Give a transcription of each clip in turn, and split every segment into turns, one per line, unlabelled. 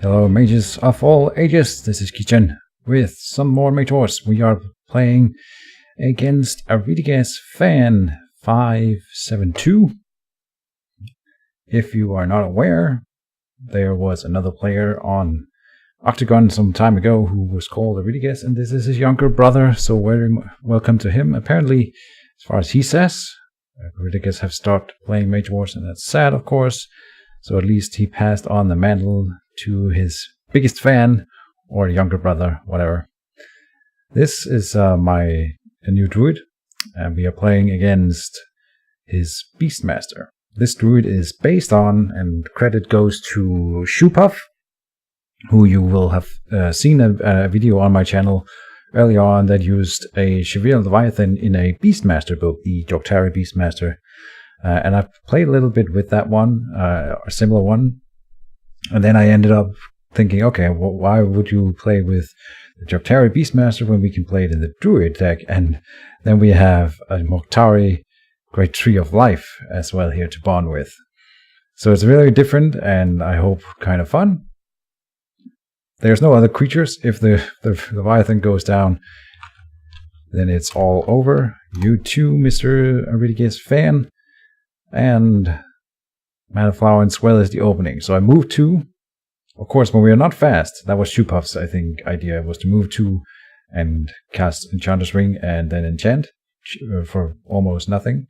Hello mages of all ages, this is Keejchen with some more Mage Wars. We are playing against a Leflyathan 572. If you are not aware, there was another player on Octagon some time ago who was called a Leflyathan, and this is his younger brother, so very welcome to him. Apparently, as far as he says, Leflyathan have stopped playing Mage Wars, and that's sad, of course. So at least he passed on the mantle to his biggest fan, or younger brother, whatever. This is my new Druid, and we are playing against his Beastmaster. This Druid is based on, and credit goes to Shoepuff, who you will have seen a video on my channel earlier on that used a Leflyathan in a Beastmaster build, the Joctari Beastmaster. And I've played a little bit with that one, a similar one. And then I ended up thinking, okay, well, why would you play with the Joctari Beastmaster when we can play it in the Druid deck? And then we have a Moktari Great Tree of Life as well here to bond with. So it's really different, and I hope kind of fun. There's no other creatures. If the Leflyathan goes down, then it's all over. You too, Mr. Leflyathan. And Mana Flower and Swell is the opening. So I moved 2. Of course, when we are not fast, that was Shoepuff's, I think, idea, was to move 2 and cast Enchanter's Ring and then enchant for almost nothing.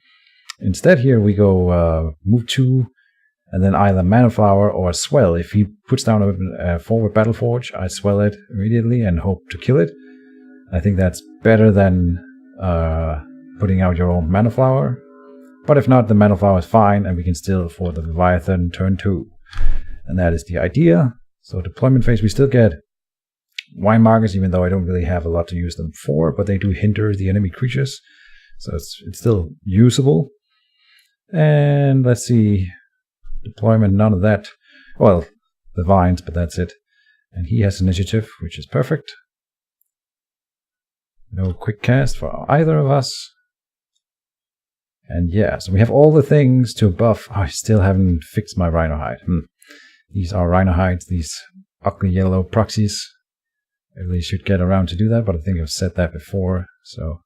Instead here we go move 2 and then either Mana Flower or Swell. If he puts down a forward Battle Forge, I swell it immediately and hope to kill it. I think that's better than putting out your own Mana Flower. But if not, the Mana Flower is fine, and we can still afford the Leflyathan turn 2. And that is the idea. So deployment phase, we still get wine markers, even though I don't really have a lot to use them for, but they do hinder the enemy creatures. So it's still usable. And let's see, deployment, none of that. Well, the vines, but that's it. And he has initiative, which is perfect. No quick cast for either of us. And yeah, so we have all the things to buff. Oh, I still haven't fixed my Rhino Hide. These are Rhino Hides, these ugly yellow proxies. I really should get around to do that, but I think I've said that before, so...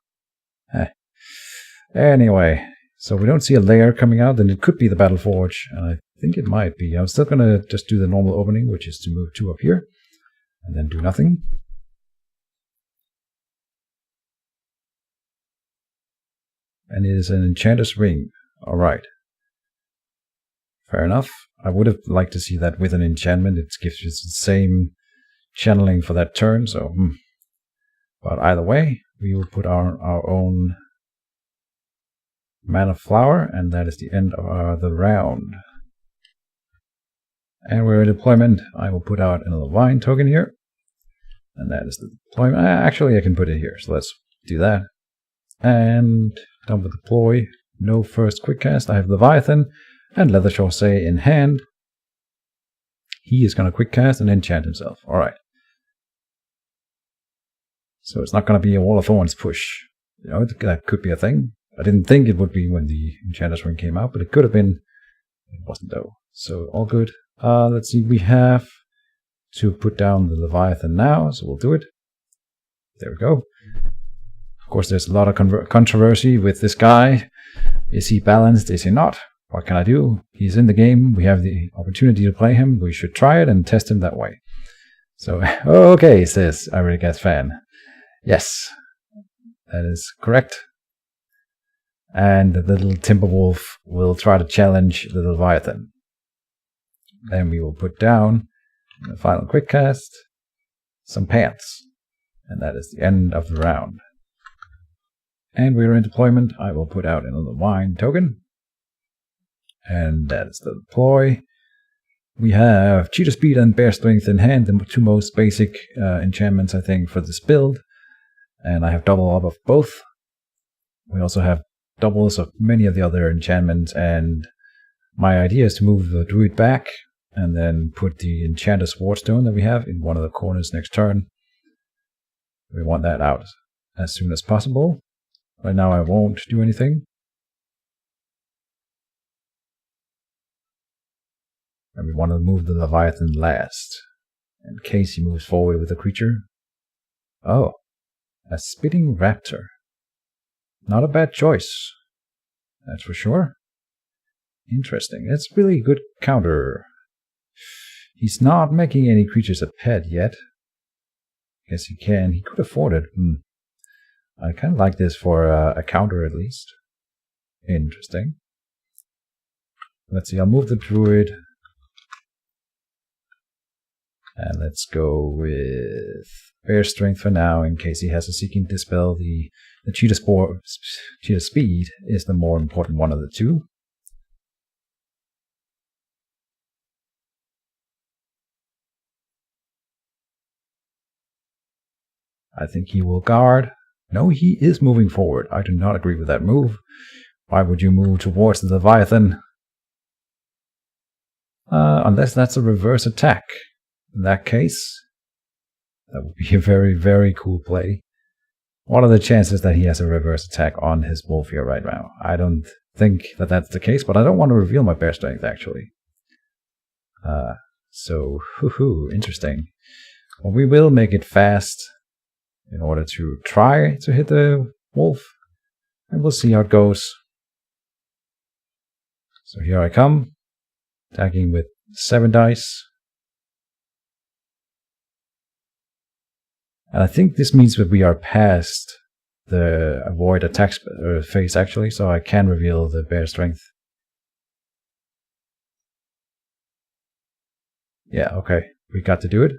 Anyway, so we don't see a layer coming out, then it could be the Battle Forge, and I think it might be. I'm still gonna just do the normal opening, which is to move 2 up here, and then do nothing. And it is an Enchanter's Ring. Alright. Fair enough. I would have liked to see that with an enchantment. It gives you the same channeling for that turn, so... But either way, we will put our own Mana Flower, and that is the end of the round. And we're in deployment. I will put out another Vine token here. And that is the deployment. Actually, I can put it here, so let's do that. And... done with deploy, no first quick cast. I have Leflyathan and Leather Chaussee in hand. He is going to quick cast and enchant himself. Alright. So it's not going to be a Wall of Thorns push. You know, that could be a thing. I didn't think it would be when the Enchanter's Ring came out, but it could have been. It wasn't though. So all good. Let's see, we have to put down the Leflyathan now, so we'll do it. There we go. Of course, there's a lot of controversy with this guy. Is he balanced? Is he not? What can I do? He's in the game. We have the opportunity to play him. We should try it and test him that way. So, okay, says Leflyathan. Yes, that is correct. And the little Timberwolf will try to challenge the Leflyathan. Then we will put down, in the final quick cast, some pants. And that is the end of the round. And we're in deployment. I will put out another wine token. And that is the deploy. We have Cheetah Speed and Bear Strength in hand, the 2 most basic enchantments, I think, for this build. And I have double up of both. We also have doubles of many of the other enchantments, and my idea is to move the Druid back, and then put the Enchanter's Wardstone that we have in one of the corners next turn. We want that out as soon as possible. Right now I won't do anything. And we want to move the Leflyathan last. in case he moves forward with the creature. Oh, a spitting raptor. Not a bad choice, that's for sure. Interesting. It's really good counter. He's not making any creatures a pet yet. Guess he can. He could afford it. I kind of like this for a counter at least. Interesting. Let's see, I'll move the Druid. And let's go with Bear Strength for now, in case he has a Seeking Dispel. The Cheetah Speed is the more important one of the two. I think he will guard. No, he is moving forward. I do not agree with that move. Why would you move towards the Leviathan? Unless that's a reverse attack. In that case, that would be a very, very cool play. What are the chances that he has a reverse attack on his wolf here right now? I don't think that that's the case, but I don't want to reveal my bear strength, actually. So, interesting. Well, we will make it fast in order to try to hit the wolf, and we'll see how it goes. So here I come, attacking with 7 dice. And I think this means that we are past the avoid attack phase actually, so I can reveal the bear strength. Yeah, okay, we got to do it.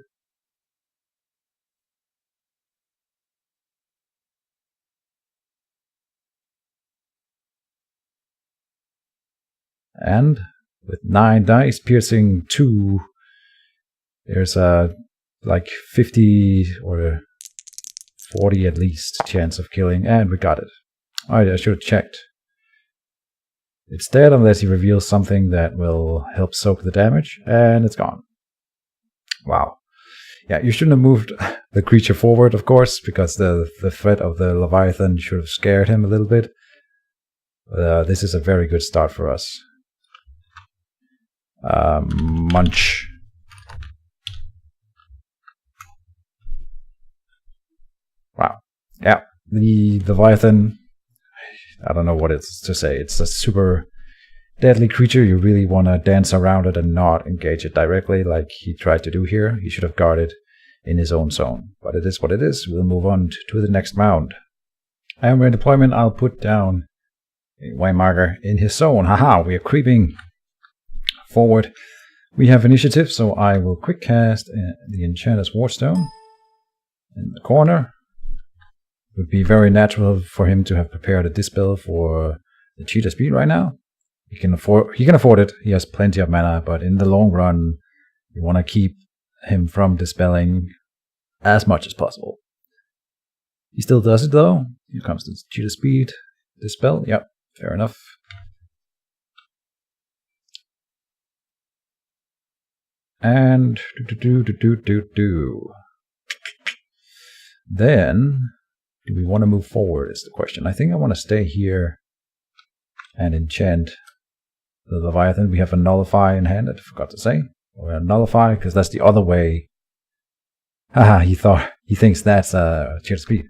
And with 9 dice, piercing 2, there's a like 50 or 40 at least chance of killing, and we got it. Alright, I should have checked. It's dead unless he reveals something that will help soak the damage, and it's gone. Wow. Yeah, you shouldn't have moved the creature forward, of course, because the threat of the Leviathan should have scared him a little bit. This is a very good start for us. Munch. Wow. Yeah, the Leviathan, I don't know what it's to say. It's a super deadly creature. You really want to dance around it and not engage it directly like he tried to do here. He should have guarded in his own zone. But it is what it is. We'll move on to the next round. And in deployment, I'll put down a white marker in his zone. Haha, we are creeping forward. We have initiative, so I will quick cast the Enchanter's Wardstone in the corner. It would be very natural for him to have prepared a Dispel for the Cheetah Speed right now. He can afford it. He has plenty of mana, but in the long run, you want to keep him from dispelling as much as possible. He still does it though. Here comes the Cheetah Speed. Dispel. Yep, fair enough. And then, do we want to move forward is the question. I think I want to stay here and enchant the Leviathan. We have a Nullify in hand, I forgot to say. Or a Nullify, because that's the other way. Haha, he thinks that's Cheetah Speed.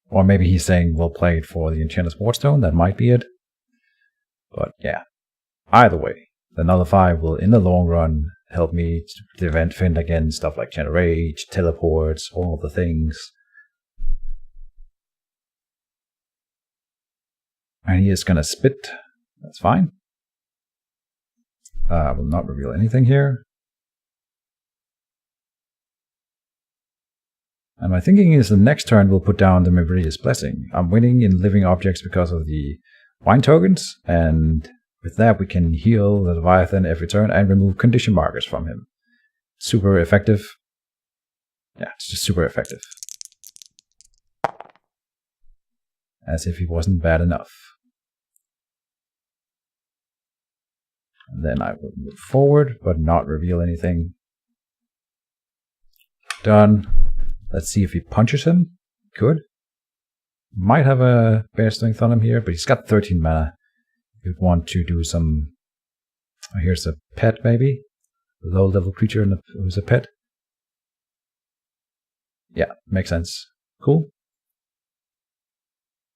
Or maybe he's saying we'll play it for the Enchanter's Wardstone. That might be it. But yeah, either way, the Nullify will, in the long run, help me to defend against stuff like Channel Rage, teleports, all the things. And he is gonna spit. That's fine. I will not reveal anything here. And my thinking is the next turn we'll put down the Meridius Blessing. I'm winning in living objects because of the wine tokens, and with that we can heal the Leviathan every turn and remove condition markers from him. Super effective. Yeah, it's just super effective. As if he wasn't bad enough. And then I will move forward, but not reveal anything. Done. Let's see if he punches him. Could. Might have a Bear Strength on him here, but he's got 13 mana. You'd want to do some... Oh, here's a pet, maybe? low-level creature who's a pet. Yeah, makes sense. Cool.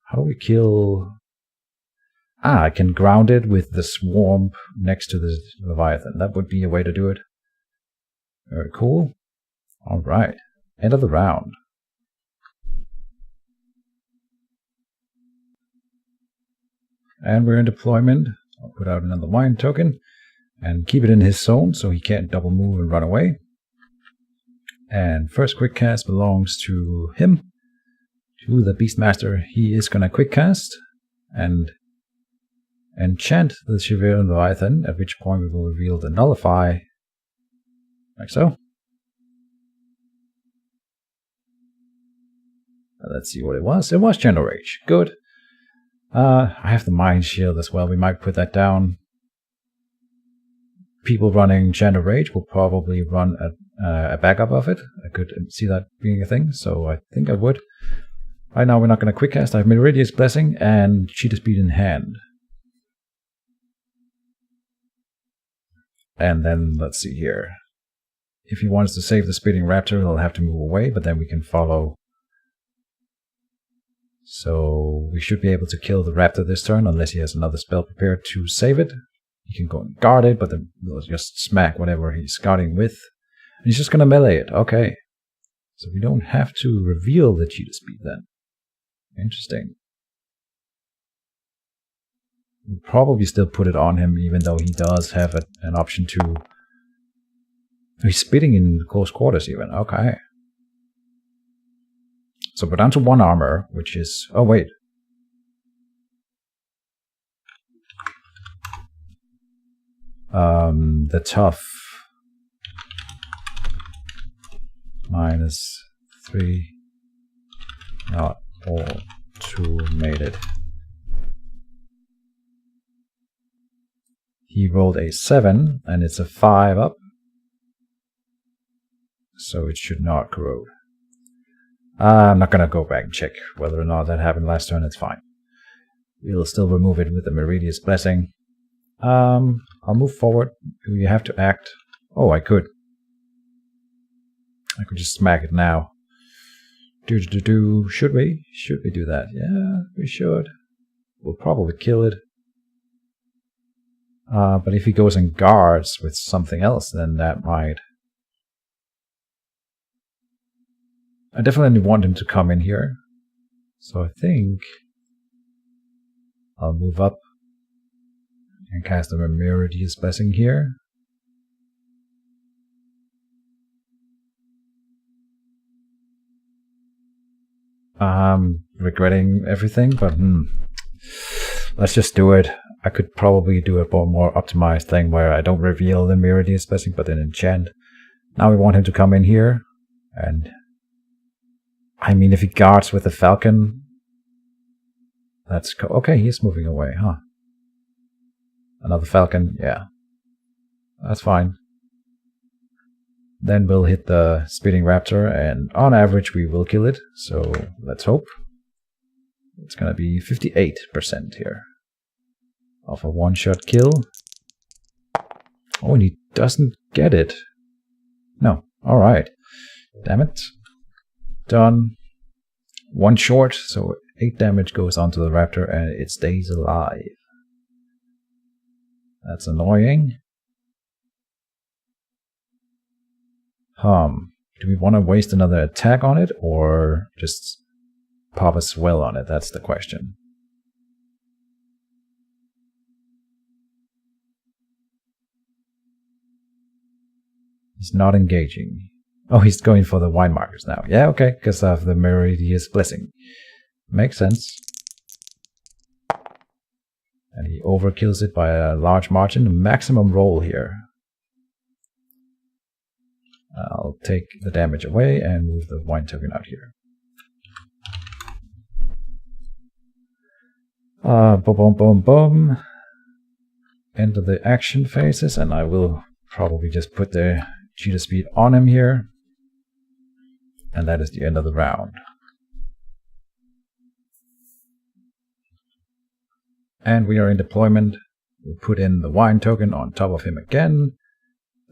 How do we kill... I can ground it with the swarm next to the Leviathan. That would be a way to do it. Very cool. Alright. End of the round. And we're in deployment. I'll put out another wine token and keep it in his zone so he can't double move and run away. And first quick cast belongs to him, to the Beastmaster. He is gonna quick cast and enchant the Shiverian Leviathan, at which point we will reveal the Nullify, like so. Let's see what it was. It was Gentle Rage. Good. I have the Mind Shield as well. We might put that down. People running Gentle Rage will probably run a backup of it. I could see that being a thing, so I think I would. Right now we're not going to quick cast. I have Meridia's Blessing and Cheetah Speed in hand. And then, let's see here. If he wants to save the Spitting Raptor, he'll have to move away, but then we can follow. So we should be able to kill the Raptor this turn, unless he has another spell prepared to save it. He can go and guard it, but then we'll just smack whatever he's guarding with. And he's just going to melee it. Okay. So we don't have to reveal the Cheetah Speed then. Interesting. We'll probably still put it on him, even though he does have an option to... He's spitting in close quarters even. Okay. So we're down to 1 armor, which is... Oh, wait. The tough... -3. Not all 2 made it. He rolled a 7, and it's a 5 up. So it should not corrode. I'm not going to go back and check whether or not that happened last turn. It's fine. We'll still remove it with the Meridia's Blessing. I'll move forward. You have to act. Oh, I could. I could just smack it now. Should we? Should we do that? Yeah, we should. We'll probably kill it. But if he goes and guards with something else, then that might... I definitely want him to come in here. So I think I'll move up and cast a Meridia's Blessing here. I'm regretting everything, but let's just do it. I could probably do a more optimized thing where I don't reveal the Meridia's Blessing, but then enchant. Now we want him to come in here, and I mean, if he guards with the Falcon, that's okay. He's moving away, huh? Another Falcon, yeah, that's fine. Then we'll hit the Spitting Raptor, and on average we will kill it. So let's hope. It's gonna be 58% here of a one-shot kill. Oh, and he doesn't get it. No. All right. Damn it. Done. 1 short, so 8 damage goes onto the Raptor, and it stays alive. That's annoying. Do we want to waste another attack on it, or just pop a swell on it? That's the question. He's not engaging. Oh, he's going for the wine markers now. Yeah, okay, because of the Meridia's Blessing. Makes sense. And he overkills it by a large margin. Maximum roll here. I'll take the damage away and move the wine token out here. Boom, boom, boom, boom. Enter the action phases, and I will probably just put the Cheetah Speed on him here. And that is the end of the round. And we are in deployment. We'll put in the wine token on top of him again.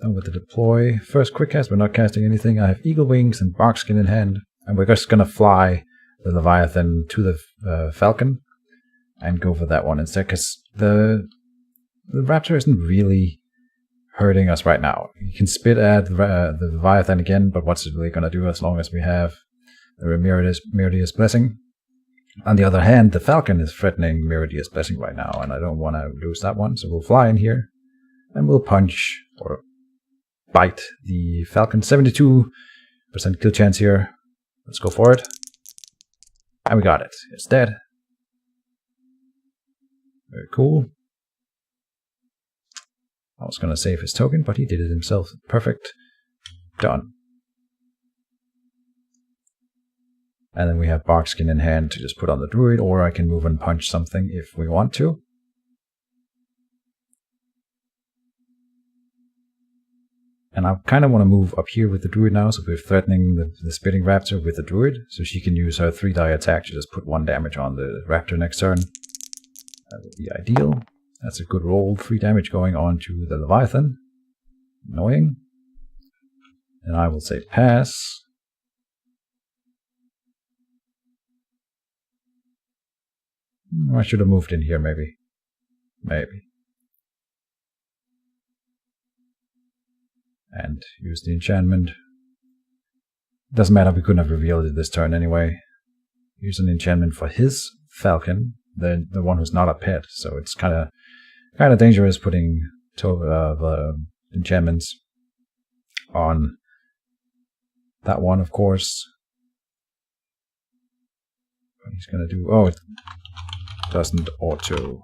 And with the deploy, first quick cast, we're not casting anything. I have Eagle Wings and Barkskin in hand. And we're just going to fly the Leviathan to the Falcon and go for that one instead, because the Raptor isn't really hurting us right now. You can spit at the Leviathan again, but what's it really going to do as long as we have the Meridia's Blessing? On the other hand, the Falcon is threatening Meridia's Blessing right now, and I don't want to lose that one, so we'll fly in here, and we'll punch, or bite, the Falcon. 72% kill chance here. Let's go for it. And we got it. It's dead. Very cool. I was going to save his token, but he did it himself. Perfect. Done. And then we have Barkskin in hand to just put on the Druid, or I can move and punch something if we want to. And I kind of want to move up here with the Druid now, so we're threatening the Spitting Raptor with the Druid, so she can use her 3-die attack to just put 1 damage on the Raptor next turn. That would be ideal. That's a good roll. 3 damage going on to the Leviathan. Annoying. And I will say pass. I should have moved in here, maybe. Maybe. And use the enchantment. Doesn't matter, we couldn't have revealed it this turn anyway. Use an enchantment for his Falcon, the one who's not a pet, so it's kind of dangerous putting enchantments on that one, of course. What he's gonna do? Oh, it doesn't auto.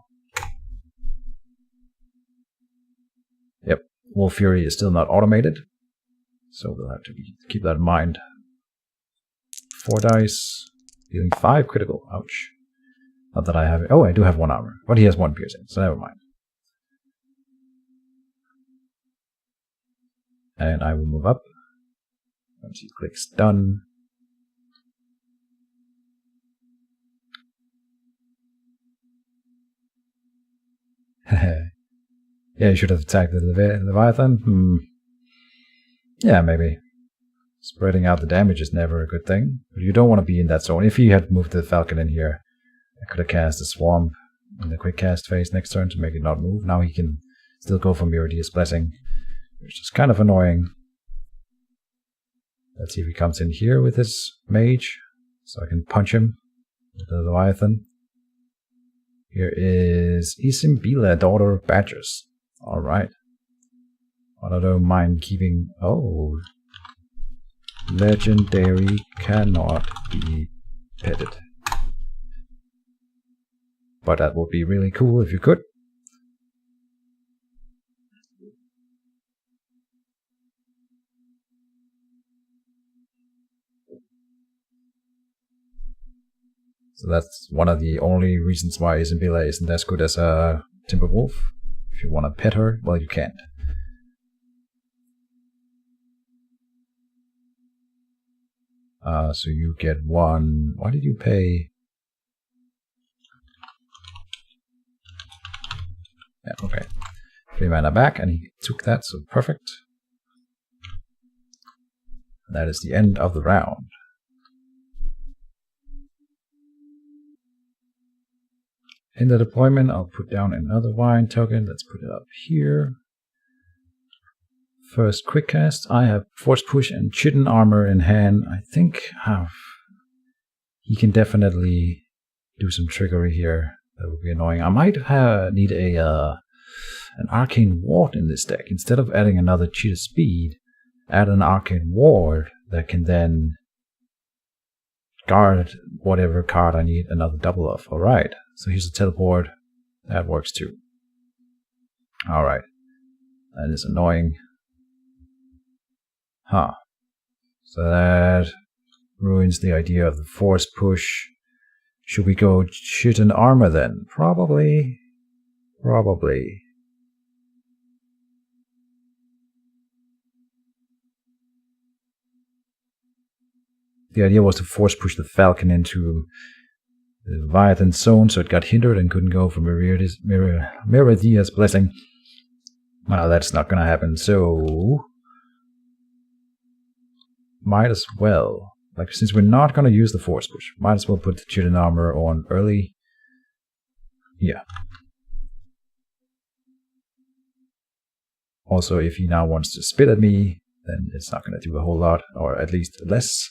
Yep, Wolf Fury is still not automated, so we'll have to keep that in mind. 4 dice, dealing 5 critical. Ouch. Not that I have it. Oh, I do have 1 armor, but he has 1 piercing, so never mind. And I will move up. Once he clicks done. Yeah, you should have attacked the Leviathan. Yeah, maybe. Spreading out the damage is never a good thing, but you don't want to be in that zone. If he had moved the Falcon in here, I could have cast a Swamp in the quick cast phase next turn to make it not move. Now he can still go for Meridia's Blessing, which is kind of annoying. Let's see if he comes in here with his Mage, so I can punch him with the Leviathan. Here is Isimbila, Daughter of Badgers. Alright. I don't mind keeping... Oh. Legendary cannot be petted. But that would be really cool if you could. So that's one of the only reasons why Isimbila isn't as good as a Timberwolf. If you want to pet her, well, you can't. So you get 1... Why did you pay... Yeah, okay. 3 mana back, and he took that, so perfect. And that is the end of the round. In the deployment, I'll put down another wine token. Let's put it up here. First quick cast. I have Force Push and Chitin Armor in hand. I think he can definitely do some trickery here. That would be annoying. I might need an Arcane Ward in this deck. Instead of adding another Cheetah Speed, add an Arcane Ward that can then guard whatever card I need another double of. Alright, so here's a teleport. That works too. Alright, that is annoying. Huh. So that ruins the idea of the Force Push. Should we go Chitin Armor then? Probably. Probably. The idea was to force push the Falcon into the Leviathan zone, so it got hindered and couldn't go for Meridia's Blessing. Well, that's not gonna happen, so... might as well. Like, since we're not gonna use the Force Push, might as well put the Chitin Armor on early. Yeah. Also, if he now wants to spit at me, then it's not gonna do a whole lot, or at least less.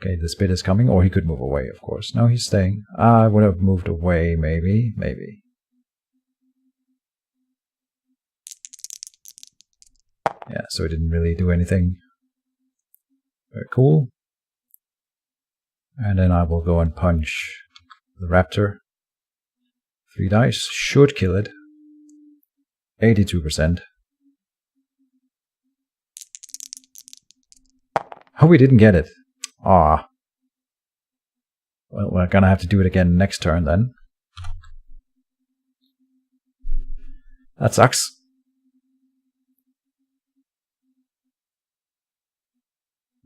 Okay, the spit is coming, or he could move away, of course. No, he's staying. I would have moved away, maybe. Yeah, so it didn't really do anything. Very cool. And then I will go and punch the raptor. 3 dice. Should kill it. 82%. Oh, we didn't get it. Ah. Well, we're gonna have to do it again next turn then. That sucks.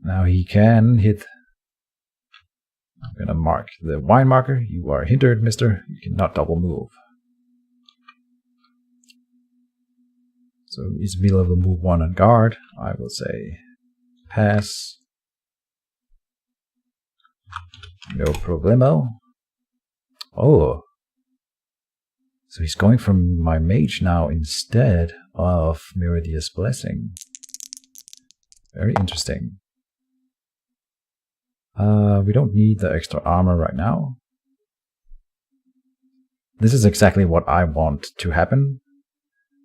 Now he can hit. I'm gonna mark the wine marker. You are hindered, mister. You cannot double move. So Isabella will move 1 on guard. I will say pass. No problemo. Oh. So he's going from my mage now instead of Meridia's Blessing. Very interesting. We don't need the extra armor right now. This is exactly what I want to happen.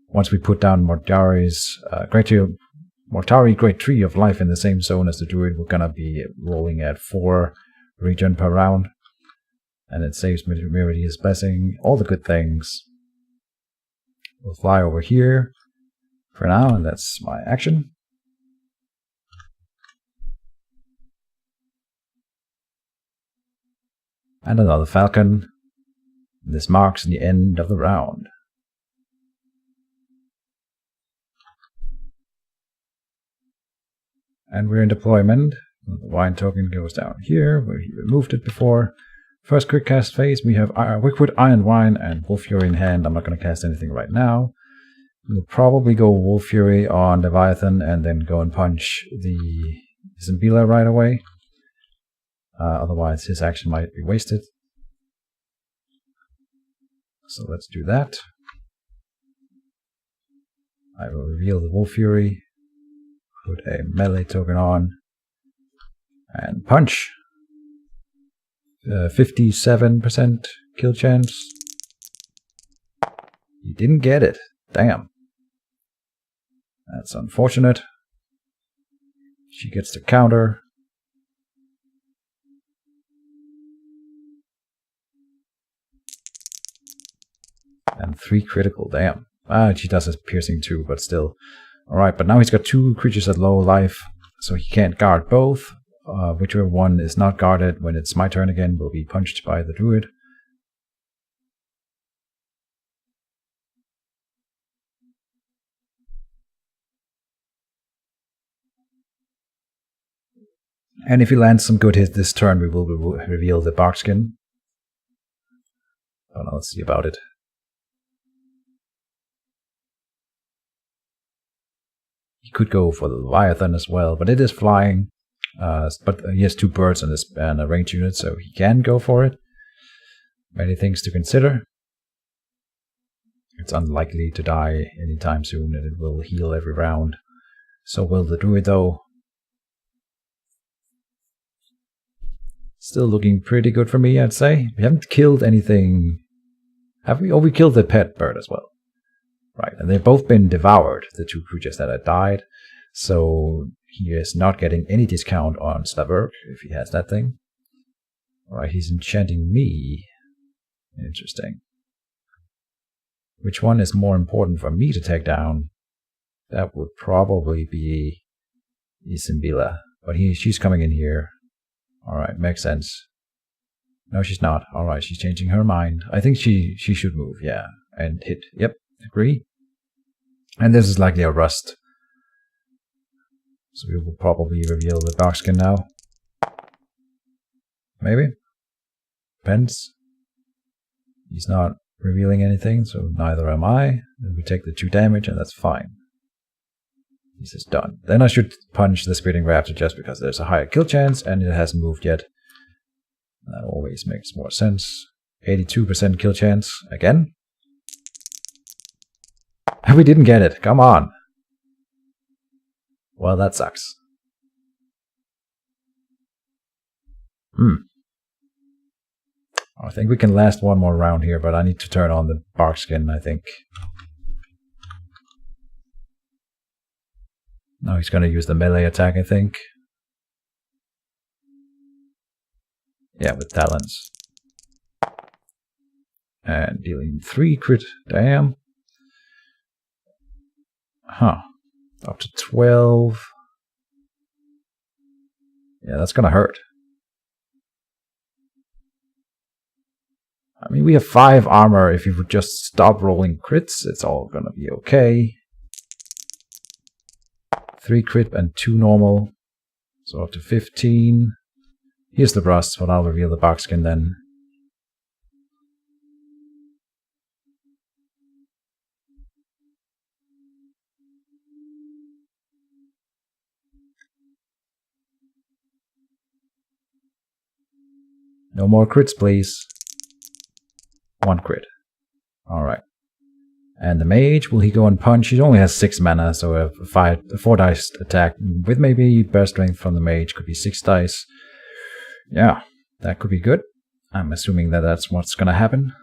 Once we put down Mortari's Mortari Great Tree of Life in the same zone as the Druid, we're gonna be rolling at 4 regen per round. And it saves Meridia's Blessing, all the good things. We'll fly over here for now, and that's my action. And another falcon. This marks the end of the round. And we're in deployment. The wine token goes down here, where he removed it before. First quick cast phase, we have Wickwood, Iron Wine, and Wolf Fury in hand. I'm not going to cast anything right now. We'll probably go Wolf Fury on Leviathan and then go and punch the Zambila right away. Otherwise, his action might be wasted. So let's do that. I will reveal the Wolf Fury. Put a melee token on. And punch. 57% kill chance. You didn't get it. Damn. That's unfortunate. She gets to counter. And 3 critical, damn. She does his piercing too, but still. Alright, but now he's got 2 creatures at low life, so he can't guard both. Whichever one is not guarded when it's my turn again will be punched by the Druid. And if he lands some good hits this turn, we will reveal the Barkskin. Oh no, let's see about it. He could go for the Leviathan as well, but it is flying. But he has 2 birds and a range unit, so he can go for it. Many things to consider. It's unlikely to die anytime soon, and it will heal every round. So will the Druid, though. Still looking pretty good for me, I'd say. We haven't killed anything. Have we? Oh, we killed the pet bird as well. Right, and they've both been devoured, the 2 creatures that had died. So he is not getting any discount on Slaverk, if he has that thing. Alright, he's enchanting me. Interesting. Which one is more important for me to take down? That would probably be Isimbila. But she's coming in here. Alright, makes sense. No, she's not. Alright, she's changing her mind. I think she should move, yeah. And hit. Yep, agree. And this is likely a rust. So we will probably reveal the Darkskin now. Maybe? Depends. He's not revealing anything, so neither am I. Then we take the 2 damage, and that's fine. This is done. Then I should punch the Spitting Raptor just because there's a higher kill chance, and it hasn't moved yet. That always makes more sense. 82% kill chance again. And we didn't get it. Come on. Well, that sucks. I think we can last one more round here, but I need to turn on the bark skin, I think. Now he's going to use the melee attack, I think. Yeah, with talents. And dealing 3 crit. Damn. Huh. Up to 12. Yeah, that's gonna hurt. I mean, we have 5 armor. If you would just stop rolling crits, it's all gonna be okay. 3 crit and 2 normal. So up to 15. Here's the rust, but I'll reveal the bark skin then. No more crits, please. 1 crit. Alright. And the mage, will he go and punch? He only has 6 mana, so a 4 dice attack with maybe bear strength from the mage could be 6 dice. Yeah, that could be good. I'm assuming that that's what's gonna happen.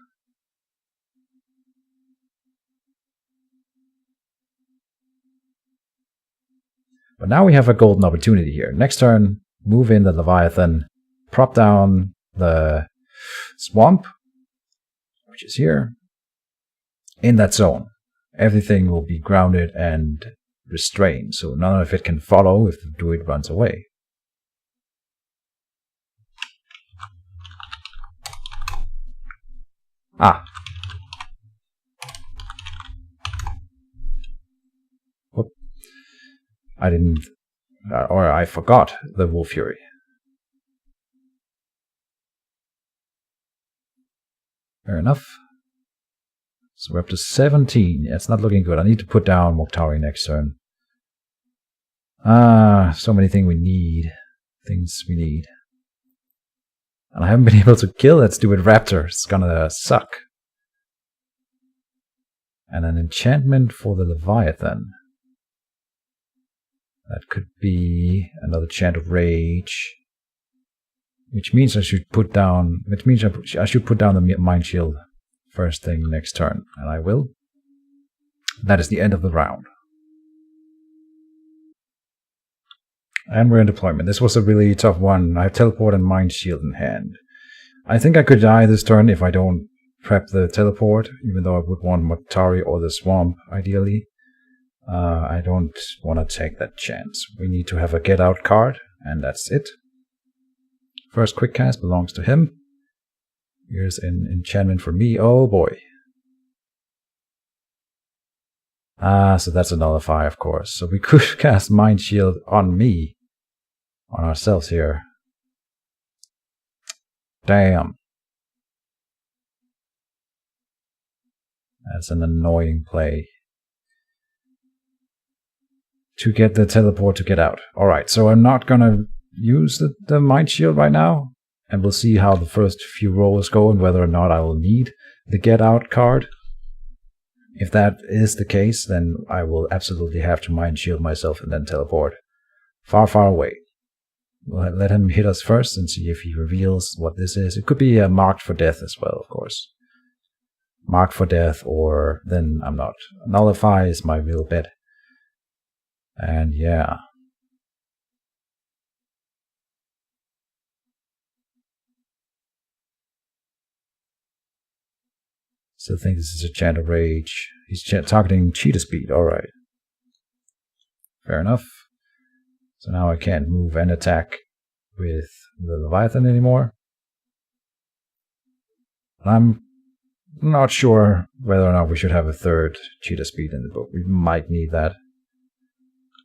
But now we have a golden opportunity here. Next turn, move in the Leviathan, prop down the swamp, which is here. In that zone, everything will be grounded and restrained, so none of it can follow if the Druid runs away. Ah. Whoop. I didn't, or I forgot the Wolf Fury. Fair enough. So we're up to 17. Yeah, it's not looking good. I need to put down Mokhtari next turn. So many things we need. And I haven't been able to kill that stupid raptor. It's gonna suck. And an enchantment for the Leviathan. That could be another Chant of Rage. Which means I should put down... Which means I should put down the Mind Shield first thing next turn. And I will. That is the end of the round. And we're in deployment. This was a really tough one. I have Teleport and Mind Shield in hand. I think I could die this turn if I don't prep the Teleport, even though I would want Mokhtari or the Swamp, ideally. I don't want to take that chance. We need to have a Get Out card, and that's it. First quick cast belongs to him. Here's an enchantment for me. Oh boy. So that's a nullify, of course. So we could cast Mind Shield on me. On ourselves here. Damn. That's an annoying play. To get the Teleport to get out. Alright, so I'm not gonna use the Mind Shield right now. And we'll see how the first few rolls go and whether or not I will need the Get Out card. If that is the case, then I will absolutely have to Mind Shield myself and then Teleport far, far away. We'll let him hit us first and see if he reveals what this is. It could be marked for death as well, of course. Marked for death, or then I'm not. Nullify is my real bet. And yeah. Still think this is a Chant of Rage. He's targeting Cheetah Speed, alright. Fair enough. So now I can't move and attack with the Leviathan anymore. I'm not sure whether or not we should have a third Cheetah Speed in the book. We might need that,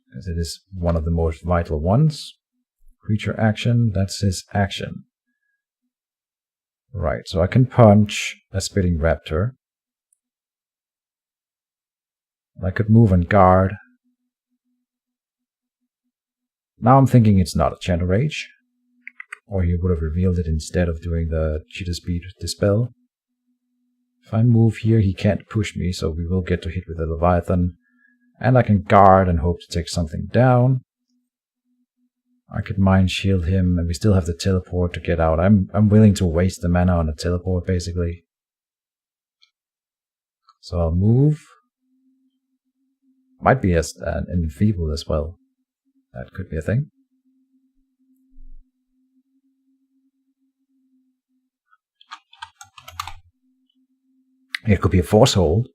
because it is one of the most vital ones. Creature action, that's his action. Right, so I can punch a Spitting Raptor. I could move and guard. Now I'm thinking it's not a Channel Rage. Or he would have revealed it instead of doing the cheetah speed dispel. If I move here, he can't push me, so we will get to hit with the Leviathan. And I can guard and hope to take something down. I could Mind Shield him, and we still have the teleport to get out. I'm willing to waste the mana on a teleport, basically. So I'll move. Might be as an enfeeble as well. That could be a thing. It could be a Force Hold.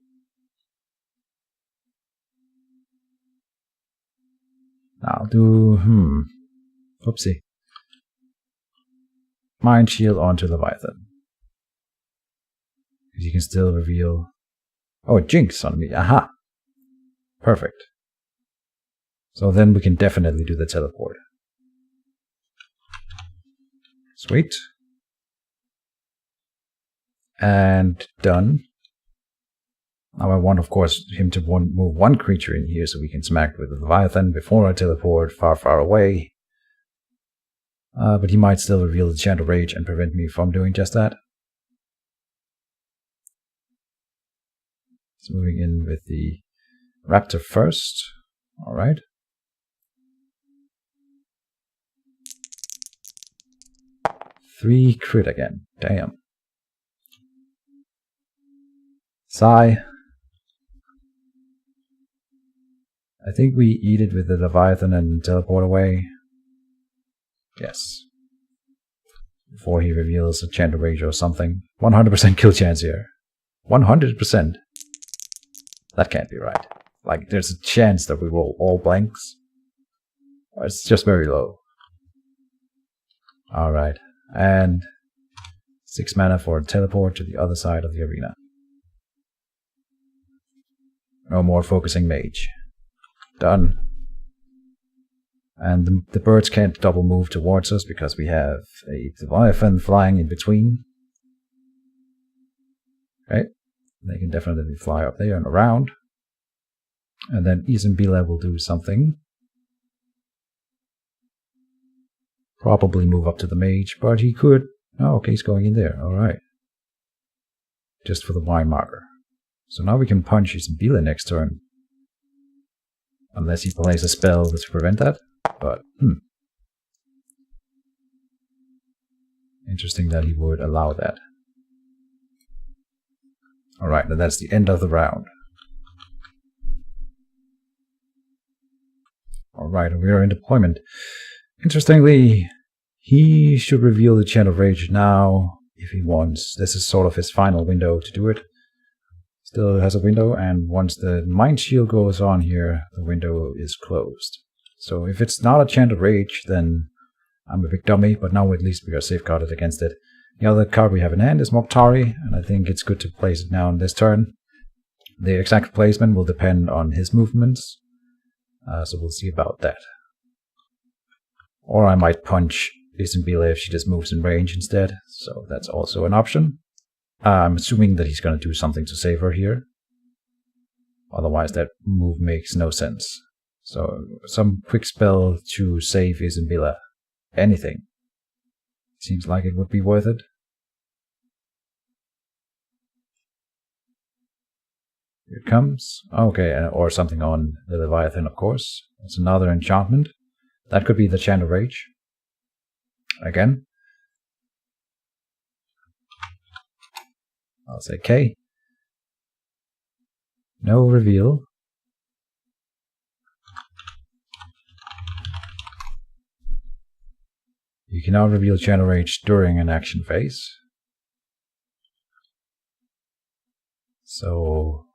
I'll do... Oopsie. Mind Shield onto Leviathan. Because you can still reveal... Oh, Jinx on me. Aha! Perfect. So then we can definitely do the teleport. Sweet. And done. Now I want, of course, him to move one creature in here so we can smack with the Leviathan before I teleport far, far away. But he might still reveal the Channel Rage and prevent me from doing just that. So moving in with the Raptor first. Alright. Three crit again. Damn. Sigh. I think we eat it with the Leviathan and teleport away. Yes. Before he reveals a Channel Rage or something. 100% kill chance here. 100%. That can't be right. Like, there's a chance that we roll all blanks. It's just very low. Alright. And 6 mana for a teleport to the other side of the arena. No more focusing Mage. Done. And the birds can't double move towards us because we have a Leviathan flying in between. Okay. They can definitely fly up there and around. And then Isambila will do something. Probably move up to the Mage, but he could... Oh, okay, he's going in there. Alright. Just for the Y marker. So now we can punch Isambila next turn. Unless he plays a spell to prevent that. But, Interesting that he would allow that. Alright, and that's the end of the round. Alright, and we are in deployment. Interestingly, he should reveal the Channel Rage now if he wants. This is sort of his final window to do it. Still has a window, and once the Mind Shield goes on here, the window is closed. So if it's not a Channel Rage, then I'm a big dummy, but now at least we are safeguarded against it. The other card we have in hand is Mokhtari, and I think it's good to place it now on this turn. The exact placement will depend on his movements, so we'll see about that. Or I might punch Isambila if she just moves in range instead, so that's also an option. I'm assuming that he's going to do something to save her here. Otherwise that move makes no sense. So some quick spell to save Isambila. Anything. Seems like it would be worth it. Here it comes. Okay, or something on the Leviathan, of course. It's another enchantment. That could be the Channel Rage. Again. I'll say K. No reveal. You cannot reveal Channel Rage during an action phase. So,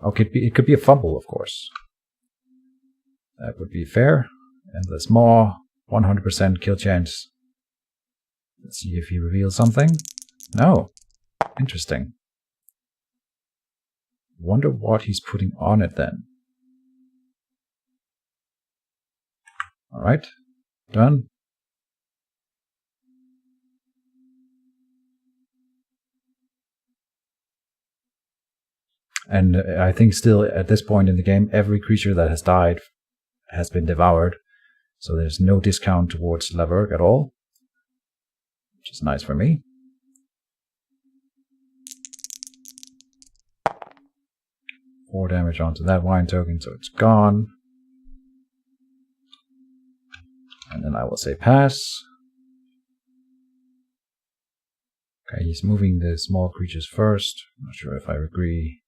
okay, it could be a fumble, of course. That would be fair. Endless Maw, 100% kill chance. Let's see if he reveals something. No. Interesting. Wonder what he's putting on it then. Alright. Done. And I think still at this point in the game, every creature that has died has been devoured. So there's no discount towards Leverk at all, which is nice for me. Four damage onto that wine token, so it's gone. And then I will say pass. Okay, he's moving the small creatures first. I'm not sure if I agree.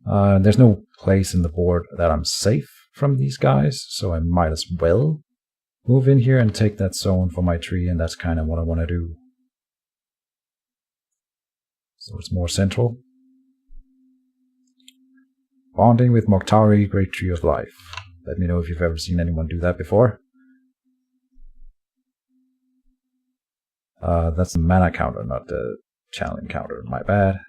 There's no place in the board that I'm safe from these guys, so I might as well move in here and take that zone for my tree, and that's kind of what I want to do. So it's more central. Bonding with Mokhtari, Great Tree of Life. Let me know if you've ever seen anyone do that before. That's the mana counter, not the challenge counter. My bad.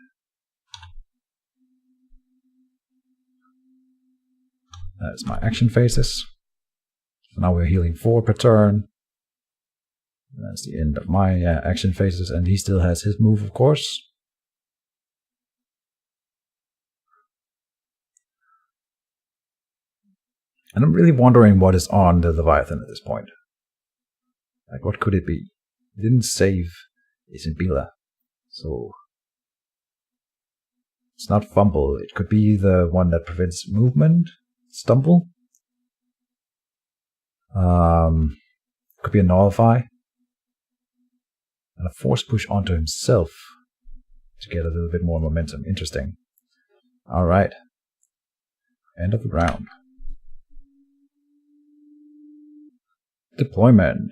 That is my action phases. So now we're healing 4 per turn. That's the end of my action phases, and he still has his move, of course. And I'm really wondering what is on the Leviathan at this point. Like, what could it be? It didn't save Isimbila, so it's not fumble. It could be the one that prevents movement, stumble. Could be a nullify, and a force push onto himself to get a little bit more momentum. Interesting. All right, end of the round. Deployment.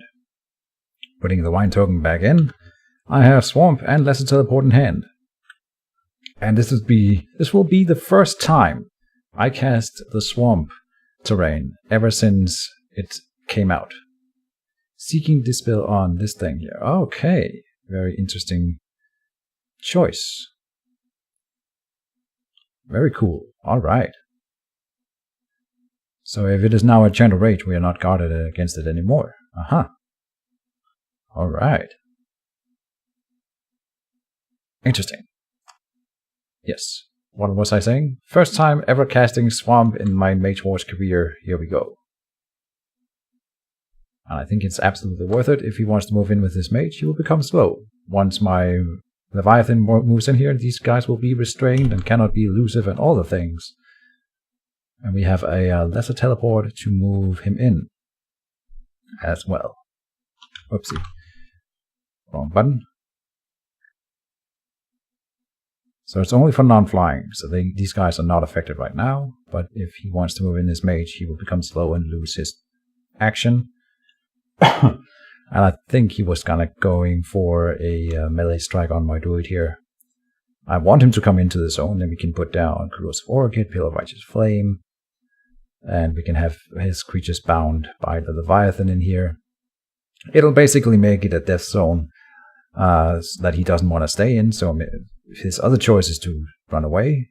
Putting the wine token back in, I have Swamp and Lesser Teleport in hand. And this will be the first time I cast the Swamp terrain ever since it came out. Seeking Dispel on this thing here. Okay, very interesting choice. Very cool. Alright. So if it is now a Gentle Rage, we are not guarded against it anymore. Aha. Alright. Interesting. Yes. What was I saying? First time ever casting Swamp in my Mage Wars career. Here we go. And I think it's absolutely worth it. If he wants to move in with his Mage, he will become slow. Once my Leviathan moves in here, these guys will be restrained and cannot be elusive and all the things. And we have a Lesser Teleport to move him in as well. Oopsie. Wrong button. So it's only for non-flying, so these guys are not affected right now, but if he wants to move in his Mage, he will become slow and lose his action. And I think he was kind of going for a melee strike on my Druid here. I want him to come into the zone, then we can put down Corrosive Orchid, Pillar of Righteous Flame, and we can have his creatures bound by the Leviathan in here. It'll basically make it a death zone that he doesn't want to stay in, so his other choice is to run away.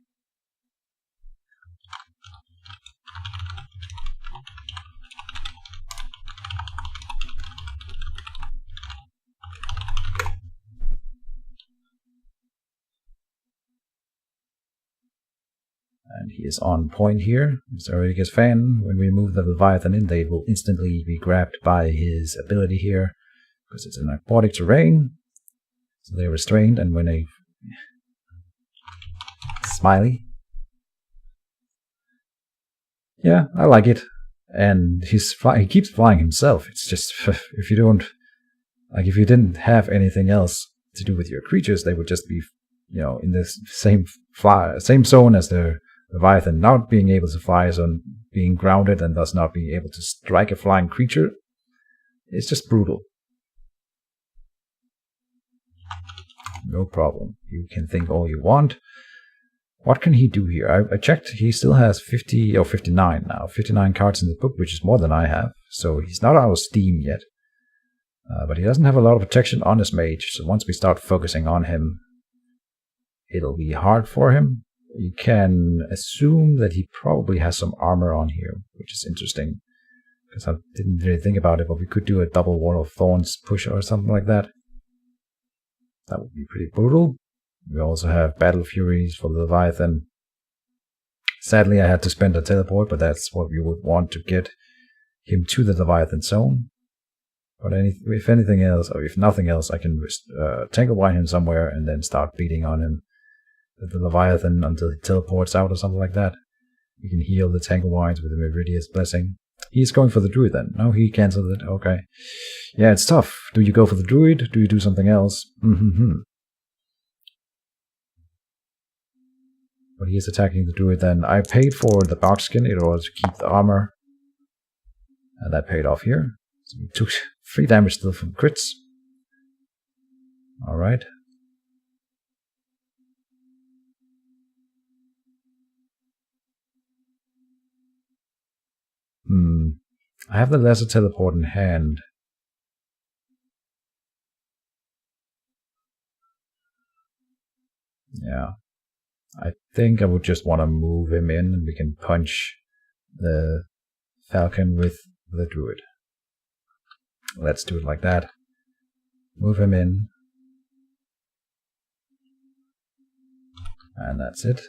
And he is on point here. Mr. Aurelius Fan, when we move the Leviathan in, they will instantly be grabbed by his ability here, because it's an aquatic terrain. So they're restrained, and when they... Smiley. Yeah, I like it. And he keeps flying himself. It's just, if you don't... Like, if you didn't have anything else to do with your creatures, they would just be, you know, in the same zone as their Leviathan, not being able to fly, so being grounded and thus not being able to strike a flying creature. It's just brutal. No problem. You can think all you want. What can he do here? I checked. He still has 50 or 59 now. 59 cards in the book, which is more than I have. So he's not out of steam yet. But he doesn't have a lot of protection on his Mage. So once we start focusing on him, it'll be hard for him. You can assume that he probably has some armor on here, which is interesting. Because I didn't really think about it, but we could do a double Wall of Thorns push or something like that. That would be pretty brutal. We also have Battle Furies for the Leviathan. Sadly, I had to spend a teleport, but that's what we would want to get him to the Leviathan zone. But if anything else, or if nothing else, I can tangle bind him somewhere and then start beating on him with the Leviathan until he teleports out or something like that. We can heal the tangle binds with the Meridia's Blessing. He's going for the Druid then. No, he cancelled it. Okay. Yeah, it's tough. Do you go for the Druid? Do you do something else? But he is attacking the Druid then. I paid for the barkskin in order to keep the armor. And that paid off here. So we took 3 damage still from crits. Alright. I have the lesser teleport in hand. Yeah. I think I would just want to move him in and we can punch the Falcon with the Druid. Let's do it like that. Move him in. And that's it.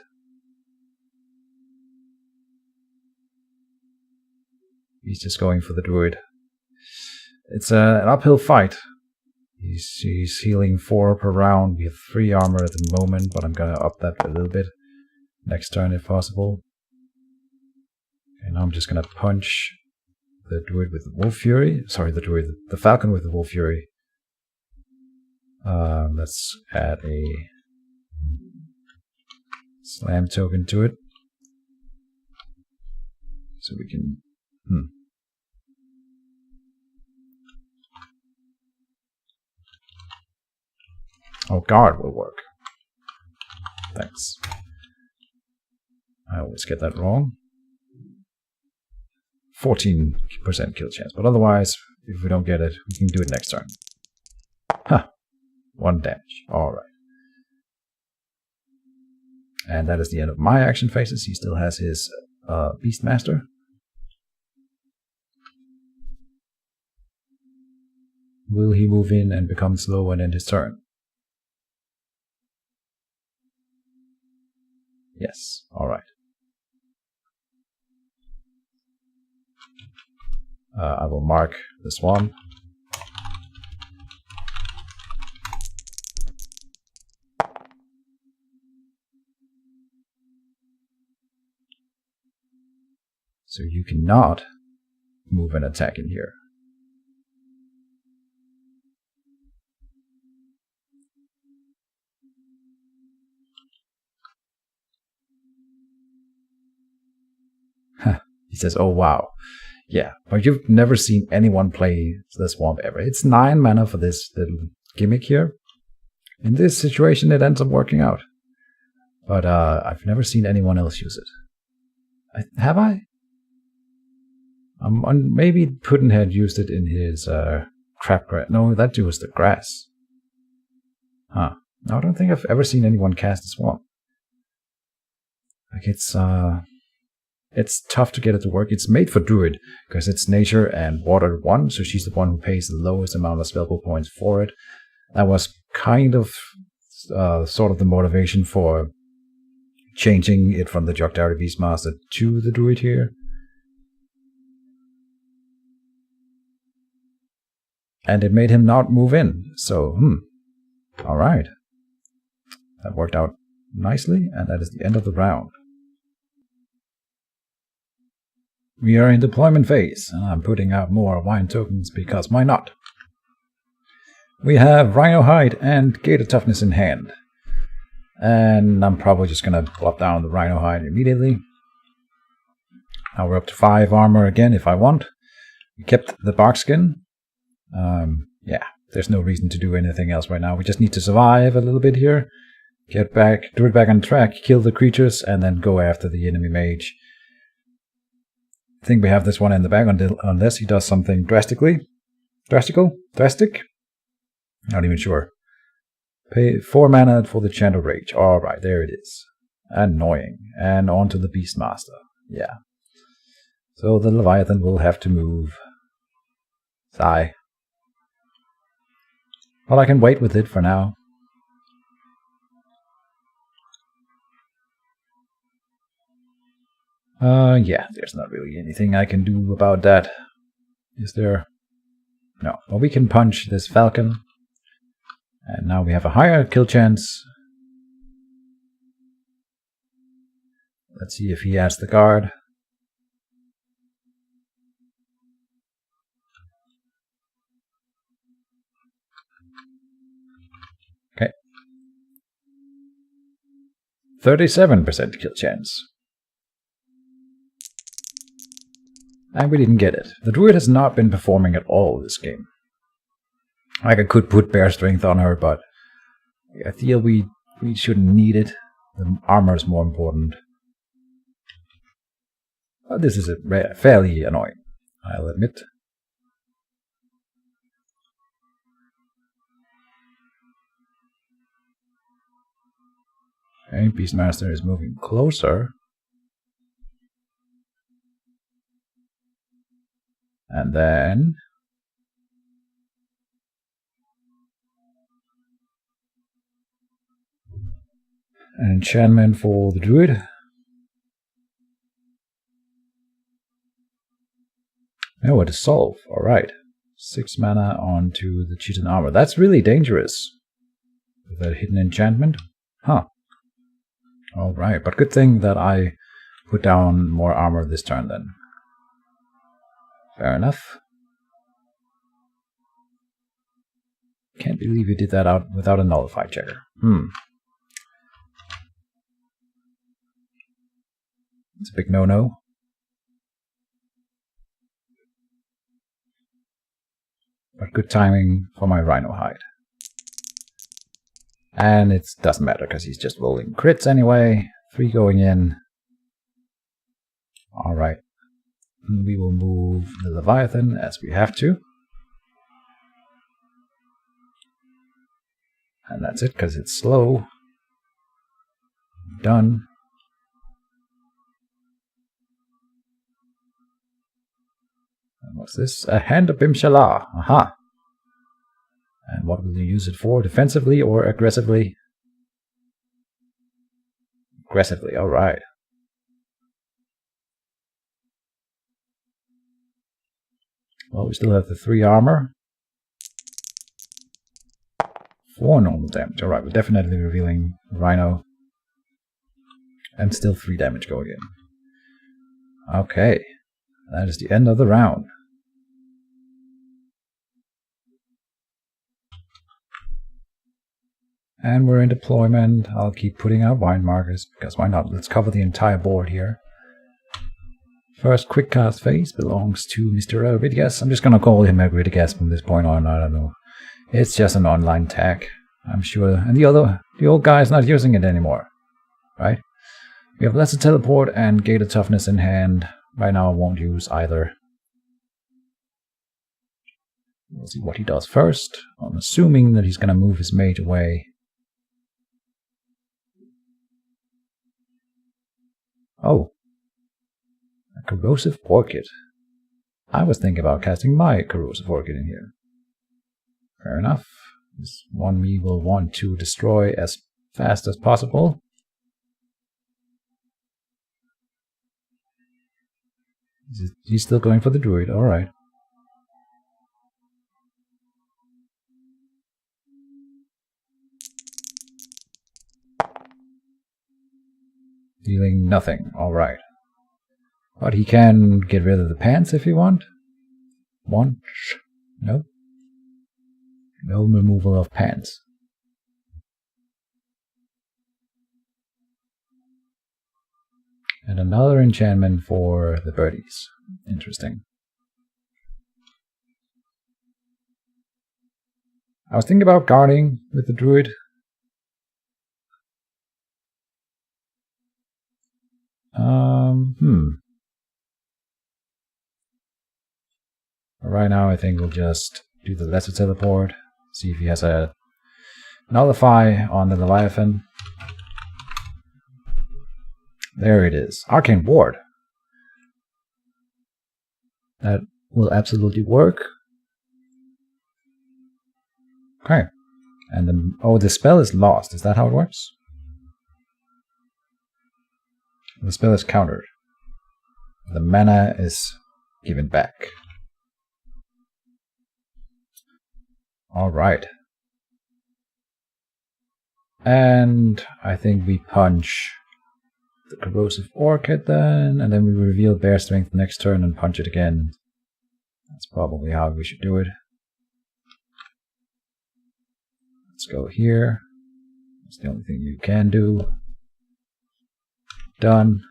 He's just going for the Druid. It's an uphill fight. He's healing 4 per round. We have 3 armor at the moment, but I'm gonna up that a little bit next turn if possible. Okay, now I'm just gonna punch the Druid with the Wolf Fury. Sorry, the Druid, the Falcon with the Wolf Fury. Let's add a slam token to it, so we can. Oh, guard will work. Thanks. I always get that wrong. 14% kill chance, but otherwise, if we don't get it, we can do it next turn. Huh. 1 damage. Alright. And that is the end of my action phases. He still has his Beastmaster. Will he move in and become slow and end his turn? Yes. Alright. I will mark the swamp. So you cannot move and attack in here. He says, oh wow. Yeah, but you've never seen anyone play the swamp ever. It's 9 mana for this little gimmick here. In this situation, it ends up working out. But I've never seen anyone else use it. Have I? Maybe Puddinhead used it in his Trapgrass. No, that was the grass. Huh. No, I don't think I've ever seen anyone cast the swamp. Like it's tough to get it to work. It's made for Druid, because it's nature and water 1, so she's the one who pays the lowest amount of spellbook points for it. That was kind of sort of the motivation for changing it from the Jogdari Beastmaster to the Druid here. And it made him not move in, so, alright. That worked out nicely, and that is the end of the round. We are in deployment phase, and I'm putting out more wine tokens because why not? We have Rhino Hide and Gator Toughness in hand. And I'm probably just going to plop down the Rhino Hide immediately. Now we're up to 5 armor again if I want. We kept the barkskin. Yeah, there's no reason to do anything else right now. We just need to survive a little bit here. Get back, do it back on track, kill the creatures, and then go after the enemy mage. I think we have this one in the bag unless he does something drastic? Not even sure. Pay 4 mana for the Chant of Rage. Alright, there it is. Annoying. And on to the Beastmaster. Yeah. So the Leviathan will have to move. Sigh. Well, I can wait with it for now. Yeah, there's not really anything I can do about that. Is there? No. Well, we can punch this falcon. And now we have a higher kill chance. Let's see if he has the guard. Okay. 37% kill chance. And we didn't get it. The Druid has not been performing at all this game. Like, I could put Bear Strength on her, but I feel we shouldn't need it. The armor is more important. But this is fairly annoying, I'll admit. Okay, Beastmaster is moving closer. And then an enchantment for the Druid. Oh, a dissolve. Alright. 6 mana onto the Keejchen armor. That's really dangerous. With that hidden enchantment. Huh. Alright, but good thing that I put down more armor this turn then. Fair enough. Can't believe you did that out without a nullify checker. It's a big no-no. But good timing for my Rhino hide. And it doesn't matter because he's just rolling crits anyway. 3 going in. Alright. We will move the Leviathan as we have to. And that's it because it's slow. Done. And what's this? A Hand of Bimshala. Aha. And what will you use it for? Defensively or aggressively? Aggressively, alright. Well, we still have the 3 armor. 4 normal damage. Alright, we're definitely revealing Rhino. And still 3 damage going in. Okay. That is the end of the round. And we're in deployment. I'll keep putting out wine markers, because why not? Let's cover the entire board here. First quick cast phase belongs to Mr. Elridigas. I'm just gonna call him Elridigas from this point on, I don't know. It's just an online tag, I'm sure. And the old guy is not using it anymore. Right? We have Lesser Teleport and Gated Toughness in hand. Right now I won't use either. We'll see what he does first. I'm assuming that he's gonna move his mage away. Oh. A Corrosive Orchid. I was thinking about casting my Corrosive Orchid in here. Fair enough. This one we will want to destroy as fast as possible. He's still going for the Druid, alright. Dealing nothing, alright. But he can get rid of the pants if you want. No. No removal of pants. And another enchantment for the birdies. Interesting. I was thinking about guarding with the Druid. Right now I think we'll just do the Lesser Teleport. See if he has a Nullify on the Leviathan. There it is. Arcane Ward. That will absolutely work. Okay. And then, oh, the spell is lost. Is that how it works? The spell is countered. The mana is given back. Alright. And I think we punch the Corrosive Orchid then, and then we reveal Bear Strength next turn and punch it again. That's probably how we should do it. Let's go here. That's the only thing you can do. Done.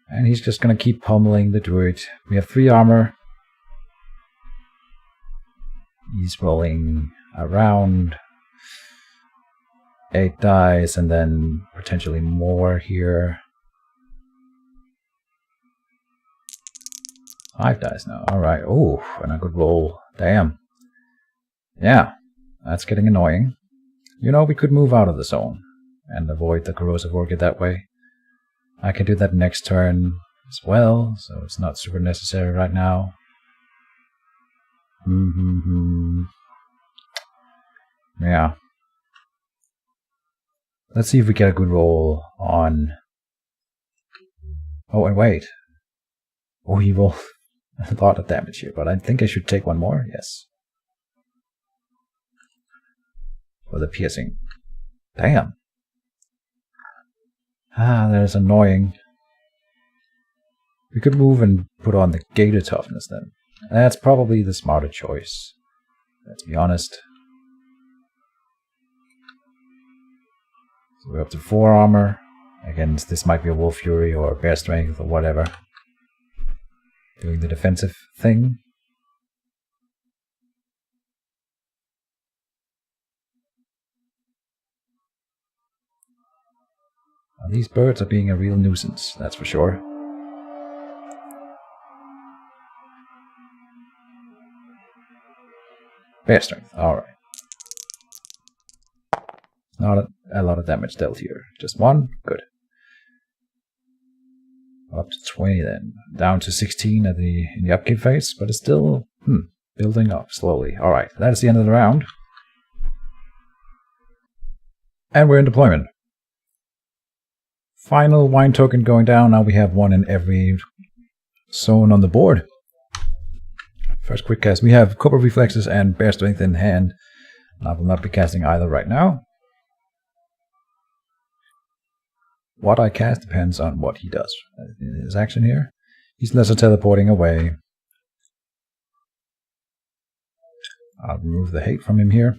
And he's just gonna keep pummeling the Druid. We have 3 armor. He's rolling around 8 dice and then potentially more here. 5 dice now. Alright. Oh, and a good roll. Damn. Yeah, that's getting annoying. You know, we could move out of the zone and avoid the Corrosive Orchid that way. I can do that next turn as well, so it's not super necessary right now. Yeah. Let's see if we get a good roll on... Oh, and wait. Oh, he rolled a lot of damage here, but I think I should take one more. Yes. For the piercing. Damn. Ah, that is annoying. We could move and put on the Gated Toughness then. That's probably the smarter choice. Let's be honest. So we're up to 4 armor. Again, this might be a Wolf Fury or Bear Strength or whatever. Doing the defensive thing. These birds are being a real nuisance, that's for sure. Bear Strength, alright. Not a lot of damage dealt here. Just 1? Good. Up to 20 then. Down to 16 in the upkeep phase, but it's still building up slowly. Alright, that is the end of the round. And we're in deployment. Final wine token going down. Now we have 1 in every zone on the board. First quick cast. We have Cobra Reflexes and Bear Strength in hand. I will not be casting either right now. What I cast depends on what he does in his action here. He's lesser teleporting away. I'll remove the hate from him here.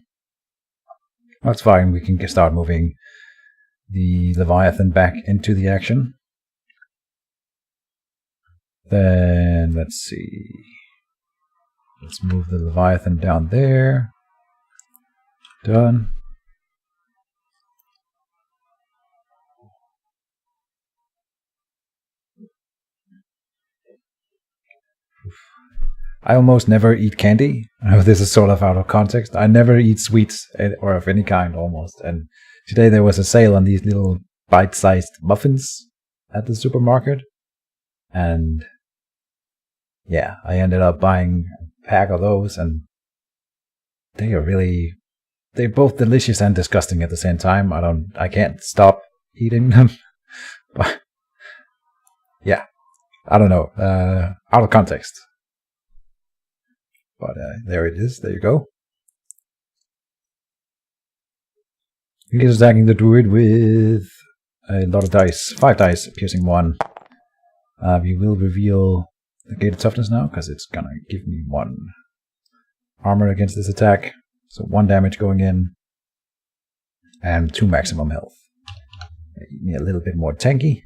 That's fine. We can start moving the Leviathan back into the action. Then, let's see. Let's move the Leviathan down there. Done. I almost never eat candy. I know this is sort of out of context. I never eat sweets or of any kind almost. And today there was a sale on these little bite-sized muffins at the supermarket. And yeah, I ended up buying a pack of those, and they're both delicious and disgusting at the same time. I can't stop eating them. But yeah, I don't know. Out of context. But there it is. There you go. He's attacking the Druid with a lot of dice. 5 dice, piercing 1. We will reveal the Gated Toughness now, because it's gonna give me 1 armor against this attack. So 1 damage going in. And 2 maximum health. Making me a little bit more tanky.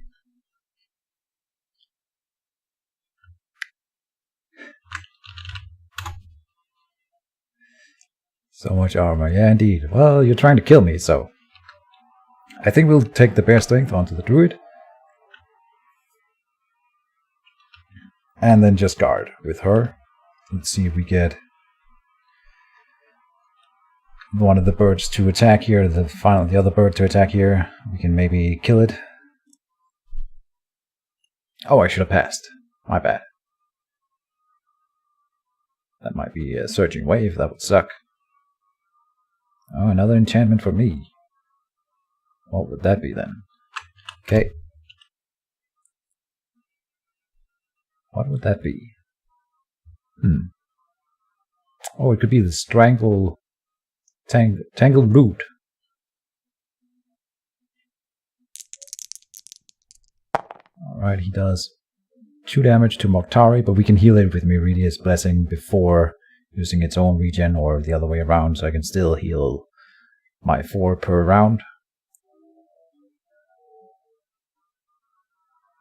So much armor. Yeah, indeed. Well, you're trying to kill me, so... I think we'll take the Bear Strength onto the Druid. And then just guard with her. Let's see if we get one of the birds to attack here, the other bird to attack here. We can maybe kill it. Oh, I should have passed. My bad. That might be a Surging Wave. That would suck. Oh, another enchantment for me. What would that be then? Okay. What would that be? Oh, it could be the Tangled Root. Alright, he does 2 damage to Mokhtari, but we can heal it with Meridia's Blessing before using its own regen, or the other way around, so I can still heal my 4 per round.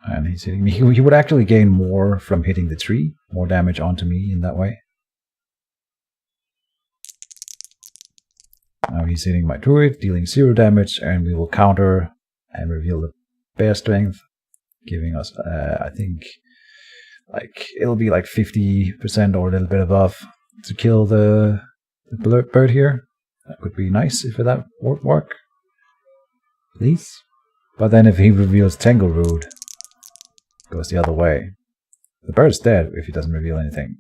And he's hitting me. He would actually gain more from hitting the tree, more damage onto me in that way. Now he's hitting my Druid, dealing 0 damage, and we will counter and reveal the Bear Strength, giving us, I think, like it'll be like 50% or a little bit above to kill the bird here. That would be nice if that would work. Please. But then if he reveals Tangleroot, goes the other way. The bird's dead if he doesn't reveal anything.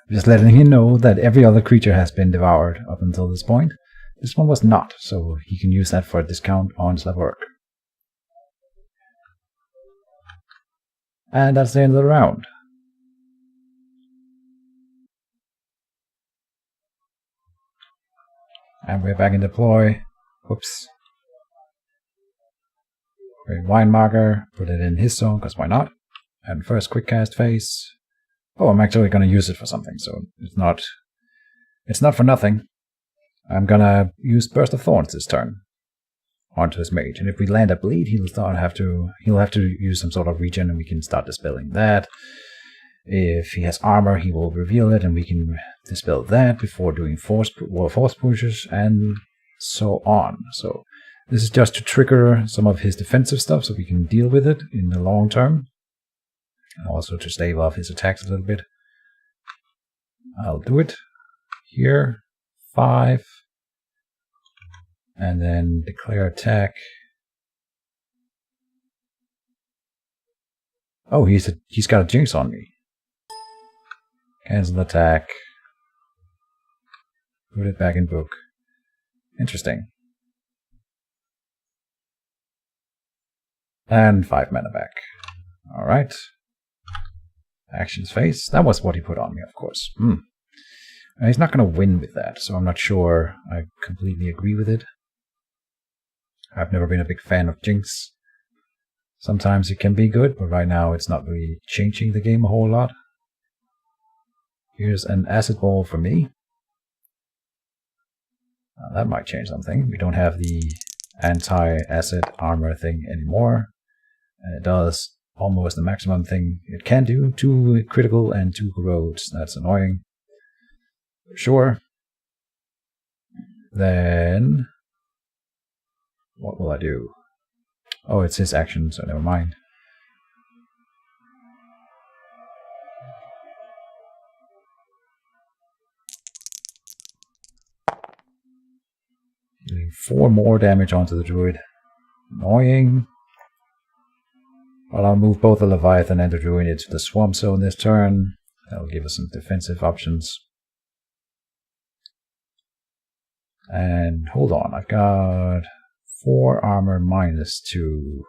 I'm just letting you know that every other creature has been devoured up until this point. This one was not, so he can use that for a discount on slab work. And that's the end of the round. And we're back in deploy. Whoops. Great Wine Marker, put it in his zone, because why not? And first quick cast phase. Oh, I'm actually going to use it for something, so it's not for nothing. I'm going to use Burst of Thorns this turn onto his mage, and if we land a bleed, he'll have to use some sort of regen, and we can start dispelling that. If he has armor, he will reveal it, and we can dispel that before doing force pushes, and so on. So this is just to trigger some of his defensive stuff, so we can deal with it in the long term. And also to stave off his attacks a little bit. I'll do it here. 5. And then declare attack. Oh, he's got a Jinx on me. Cancel attack. Put it back in book. Interesting. And 5 mana back. Alright. Actions phase. That was what he put on me, of course. He's not going to win with that, so I'm not sure I completely agree with it. I've never been a big fan of Jinx. Sometimes it can be good, but right now it's not really changing the game a whole lot. Here's an Acid Ball for me. That might change something. We don't have the anti-acid armor thing anymore. And it does almost the maximum thing it can do. 2 critical and 2 corrodes. That's annoying. Sure. Then what will I do? Oh, it's his action, so never mind. Doing 4 more damage onto the Druid. Annoying. Well, I'll move both the Leviathan and the Druid into the Swamp Zone this turn. That'll give us some defensive options. And hold on, I've got 4 armor -2.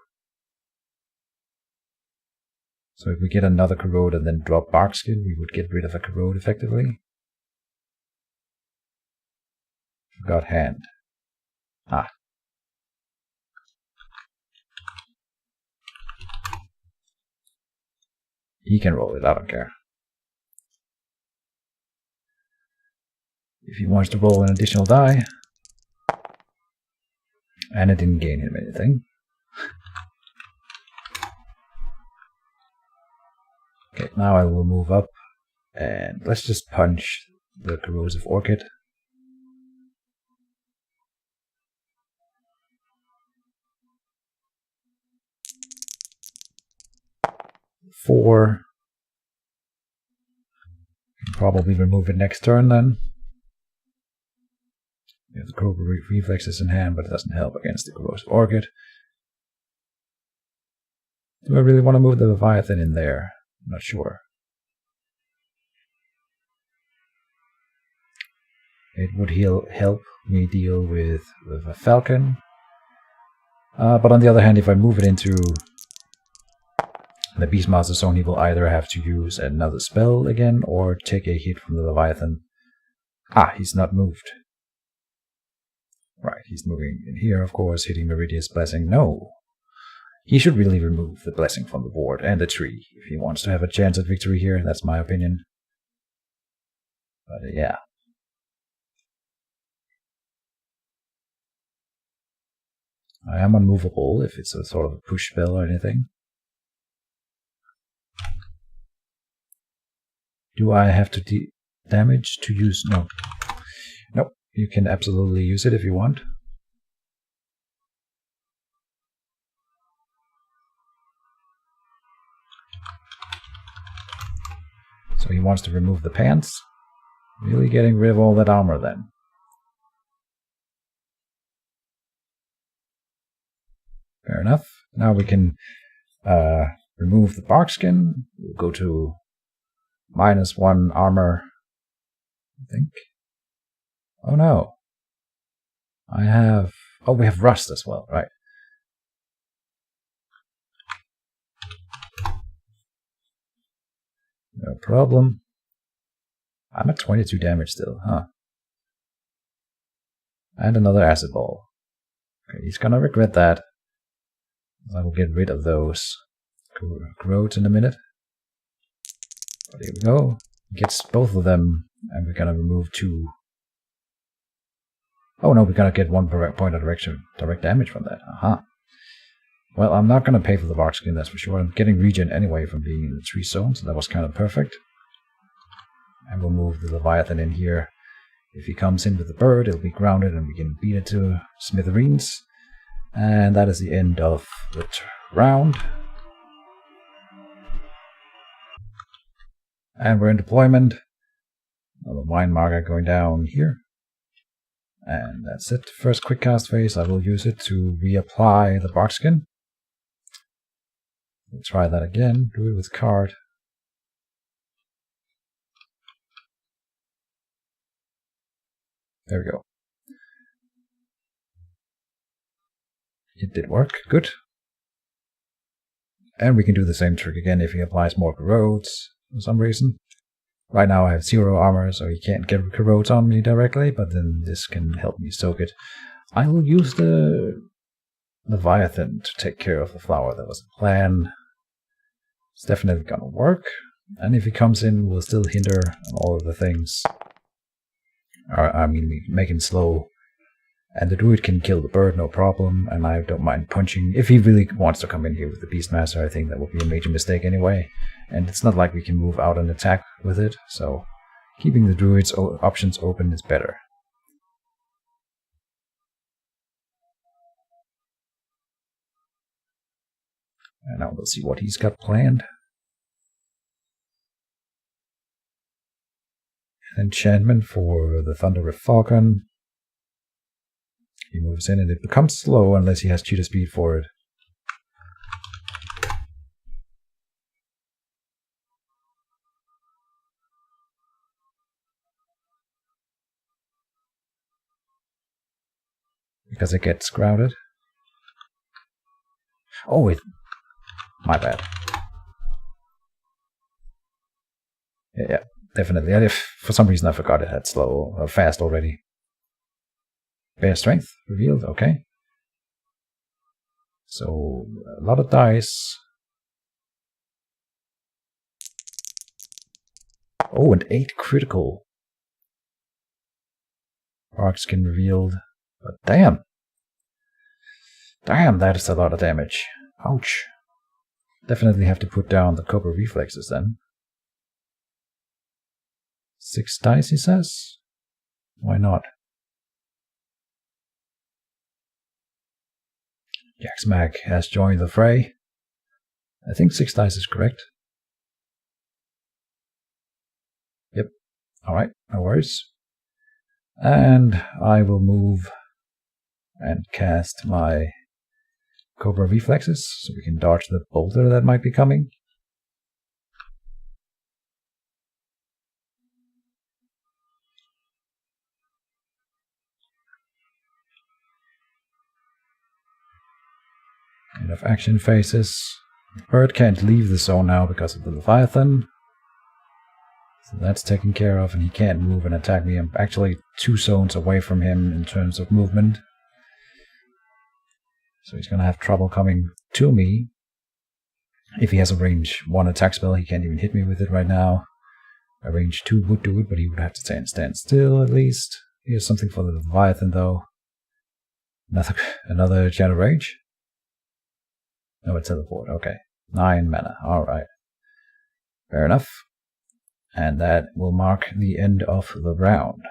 So if we get another corrode and then drop Barkskin, we would get rid of a corrode effectively. Forgot hand. Ah. He can roll it, I don't care. If he wants to roll an additional die. And it didn't gain him anything. Okay, now I will move up. And let's just punch the Corrosive Orchid. Four. probably remove it next turn then. We have the Cobra Reflexes in hand, but it doesn't help against the Corrosive Orchid. Do I really want to move the Leviathan in there? I'm not sure. It would help me deal with a Falcon. But on the other hand, if I move it into the Beastmaster zone, he will either have to use another spell again or take a hit from the Leviathan. Ah, he's not moved. Right, he's moving in here, of course, hitting Meridia's Blessing. No. He should really remove the Blessing from the board and the tree if he wants to have a chance at victory here. That's my opinion. But yeah. I am unmovable if it's a sort of a push spell or anything. Do I have to damage to use? No. Nope. You can absolutely use it if you want. So he wants to remove the pants. Really getting rid of all that armor then. Fair enough. Now we can remove the barkskin. We'll go to -1 armor, I think. Oh no. I have... Oh, we have rust as well, right. No problem. I'm at 22 damage still, huh? And another acid ball. Okay, he's gonna regret that. I will get rid of those corrodes in a minute. But here we go. Gets both of them, and we're gonna remove 2. Oh no, we're gonna get 1 point of direct damage from that. Aha. Well, I'm not gonna pay for the barkskin, that's for sure. I'm getting regen anyway from being in the tree zone, so that was kind of perfect. And we'll move the Leviathan in here. If he comes in with the bird, it'll be grounded and we can beat it to smithereens. And that is the end of the round. And we're in deployment. Another wine marker going down here. And that's it. First quick cast phase, I will use it to reapply the barkskin. We'll try that again. Do it with card. There we go. It did work. Good. And we can do the same trick again if he applies more corrodes for some reason. Right now I have 0 armor, so he can't get corrodes on me directly, but then this can help me soak it. I will use the Leviathan to take care of the flower. That was the plan. It's definitely gonna work. And if he comes in, we'll still hinder on all of the things. I mean, make him slow. And the Druid can kill the bird, no problem. And I don't mind punching. If he really wants to come in here with the Beastmaster, I think that would be a major mistake anyway. And it's not like we can move out and attack with it. So keeping the Druid's options open is better. And now we'll see what he's got planned. Enchantment for the Thunderrift Falcon. He moves in and it becomes slow unless he has cheetah speed for it. Because it gets grounded. Oh, wait. My bad. Yeah, definitely. For some reason I forgot it had slow or fast already. Bear strength revealed, okay. So a lot of dice. Oh, and 8 critical. Barkskin revealed. But damn. Damn, that is a lot of damage. Ouch. Definitely have to put down the Cobra Reflexes then. 6 dice, he says? Why not? Jacksmack has joined the fray. I think 6 dice is correct. Yep, Alright, no worries. And I will move and cast my Cobra Reflexes so we can dodge the boulder that might be coming. Enough action phases. Bird can't leave the zone now because of the Leviathan. So that's taken care of, and he can't move and attack me. I'm actually 2 zones away from him in terms of movement. So he's going to have trouble coming to me. If he has a range 1 attack spell, he can't even hit me with it right now. A range 2 would do it, but he would have to stand still at least. Here's something for the Leviathan though. Another Shadow Rage. No, a teleport. Okay. 9 mana. Alright. Fair enough. And that will mark the end of the round.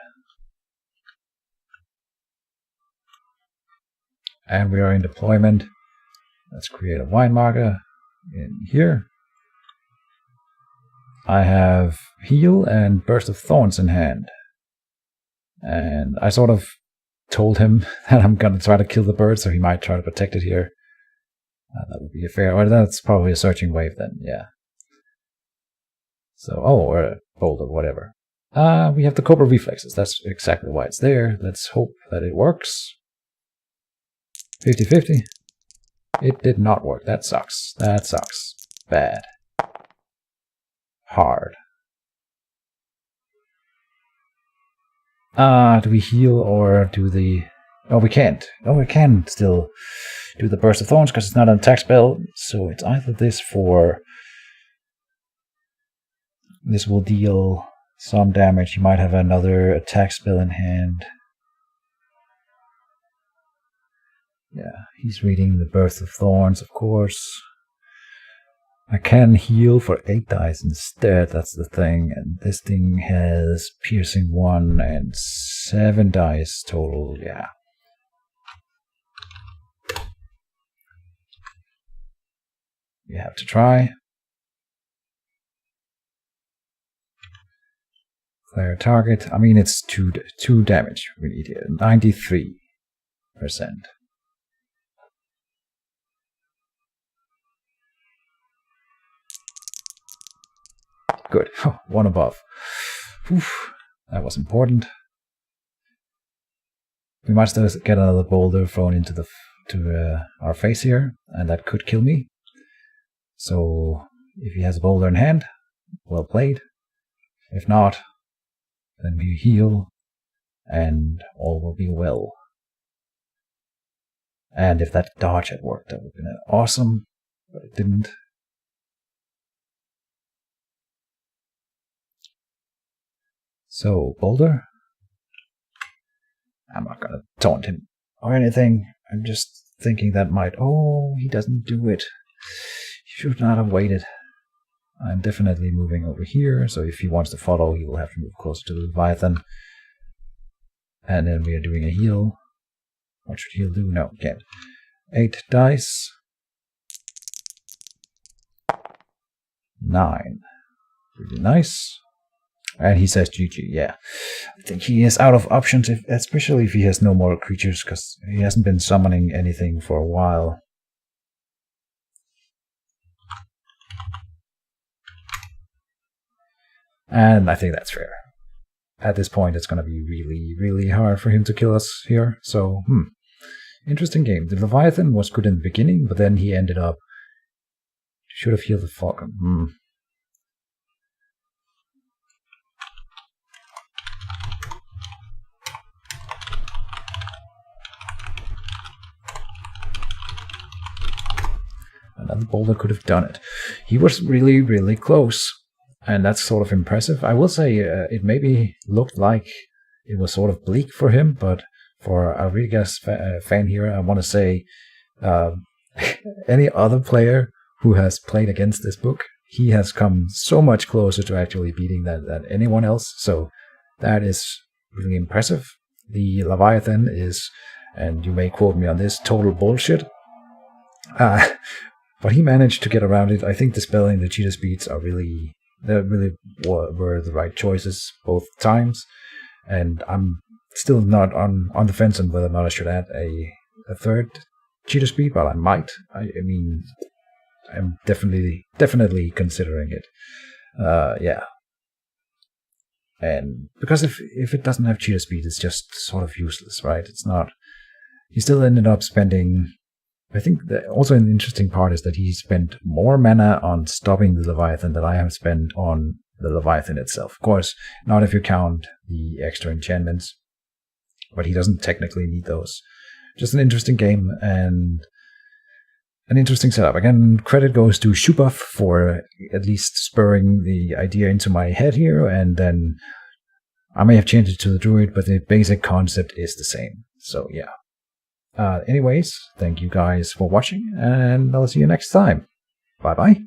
And we are in deployment. Let's create a wine marker in here. I have Heal and Burst of Thorns in hand. And I sort of told him that I'm going to try to kill the bird, so he might try to protect it here. That would be a fair... Or that's probably a Searching Wave then, yeah. So, or a boulder, whatever. We have the Cobra Reflexes. That's exactly why it's there. Let's hope that it works. 50-50. It did not work. That sucks. That sucks. Bad. Hard. Do we heal or do the... Oh, we can't. Oh, we can still do the Burst of Thorns because it's not an attack spell. So it's either this for... This will deal some damage. You might have another attack spell in hand. Yeah, he's reading the Burst of Thorns, of course. I can heal for 8 dice instead, that's the thing. And this thing has Piercing 1 and 7 dice total, yeah. We have to try. Clear target. I mean, it's 2 damage we need here. 93%. Good. Oh, 1 above. Oof, that was important. We might still get another boulder thrown into our face here, and that could kill me. So, if he has a boulder in hand, well played. If not, then we heal, and all will be well. And if that dodge had worked, that would have been awesome, but it didn't. So, boulder. I'm not gonna taunt him or anything. I'm just thinking that might... Oh, he doesn't do it. He should not have waited. I'm definitely moving over here, so if he wants to follow, he will have to move closer to the Leviathan. And then we are doing a heal. What should heal do? No, can't. 8 dice. 9. Really nice. And he says GG, yeah. I think he is out of options, especially if he has no more creatures, because he hasn't been summoning anything for a while. And I think that's fair. At this point, it's going to be really, really hard for him to kill us here. So, interesting game. The Leviathan was good in the beginning, but then he ended up... Should have healed the Falcon. Another boulder could have done it. He was really, really close. And that's sort of impressive. I will say it maybe looked like it was sort of bleak for him, but for a Rigas fan here, I want to say any other player who has played against this book, he has come so much closer to actually beating than anyone else. So that is really impressive. The Leviathan is, and you may quote me on this, total bullshit. But he managed to get around it. I think the spell and the cheetah speeds are really That really were the right choices both times, and I'm still not on the fence on whether or not I should add a third cheater speed, but I might. I mean, I'm definitely considering it. Yeah. And because if it doesn't have cheater speed, it's just sort of useless, right? It's not. He still ended up spending. I think also an interesting part is that he spent more mana on stopping the Leviathan than I have spent on the Leviathan itself. Of course, not if you count the extra enchantments, but he doesn't technically need those. Just an interesting game and an interesting setup. Again, credit goes to Shubuff for at least spurring the idea into my head here, and then I may have changed it to the Druid, but the basic concept is the same. So yeah. Anyways, thank you guys for watching, and I'll see you next time. Bye-bye.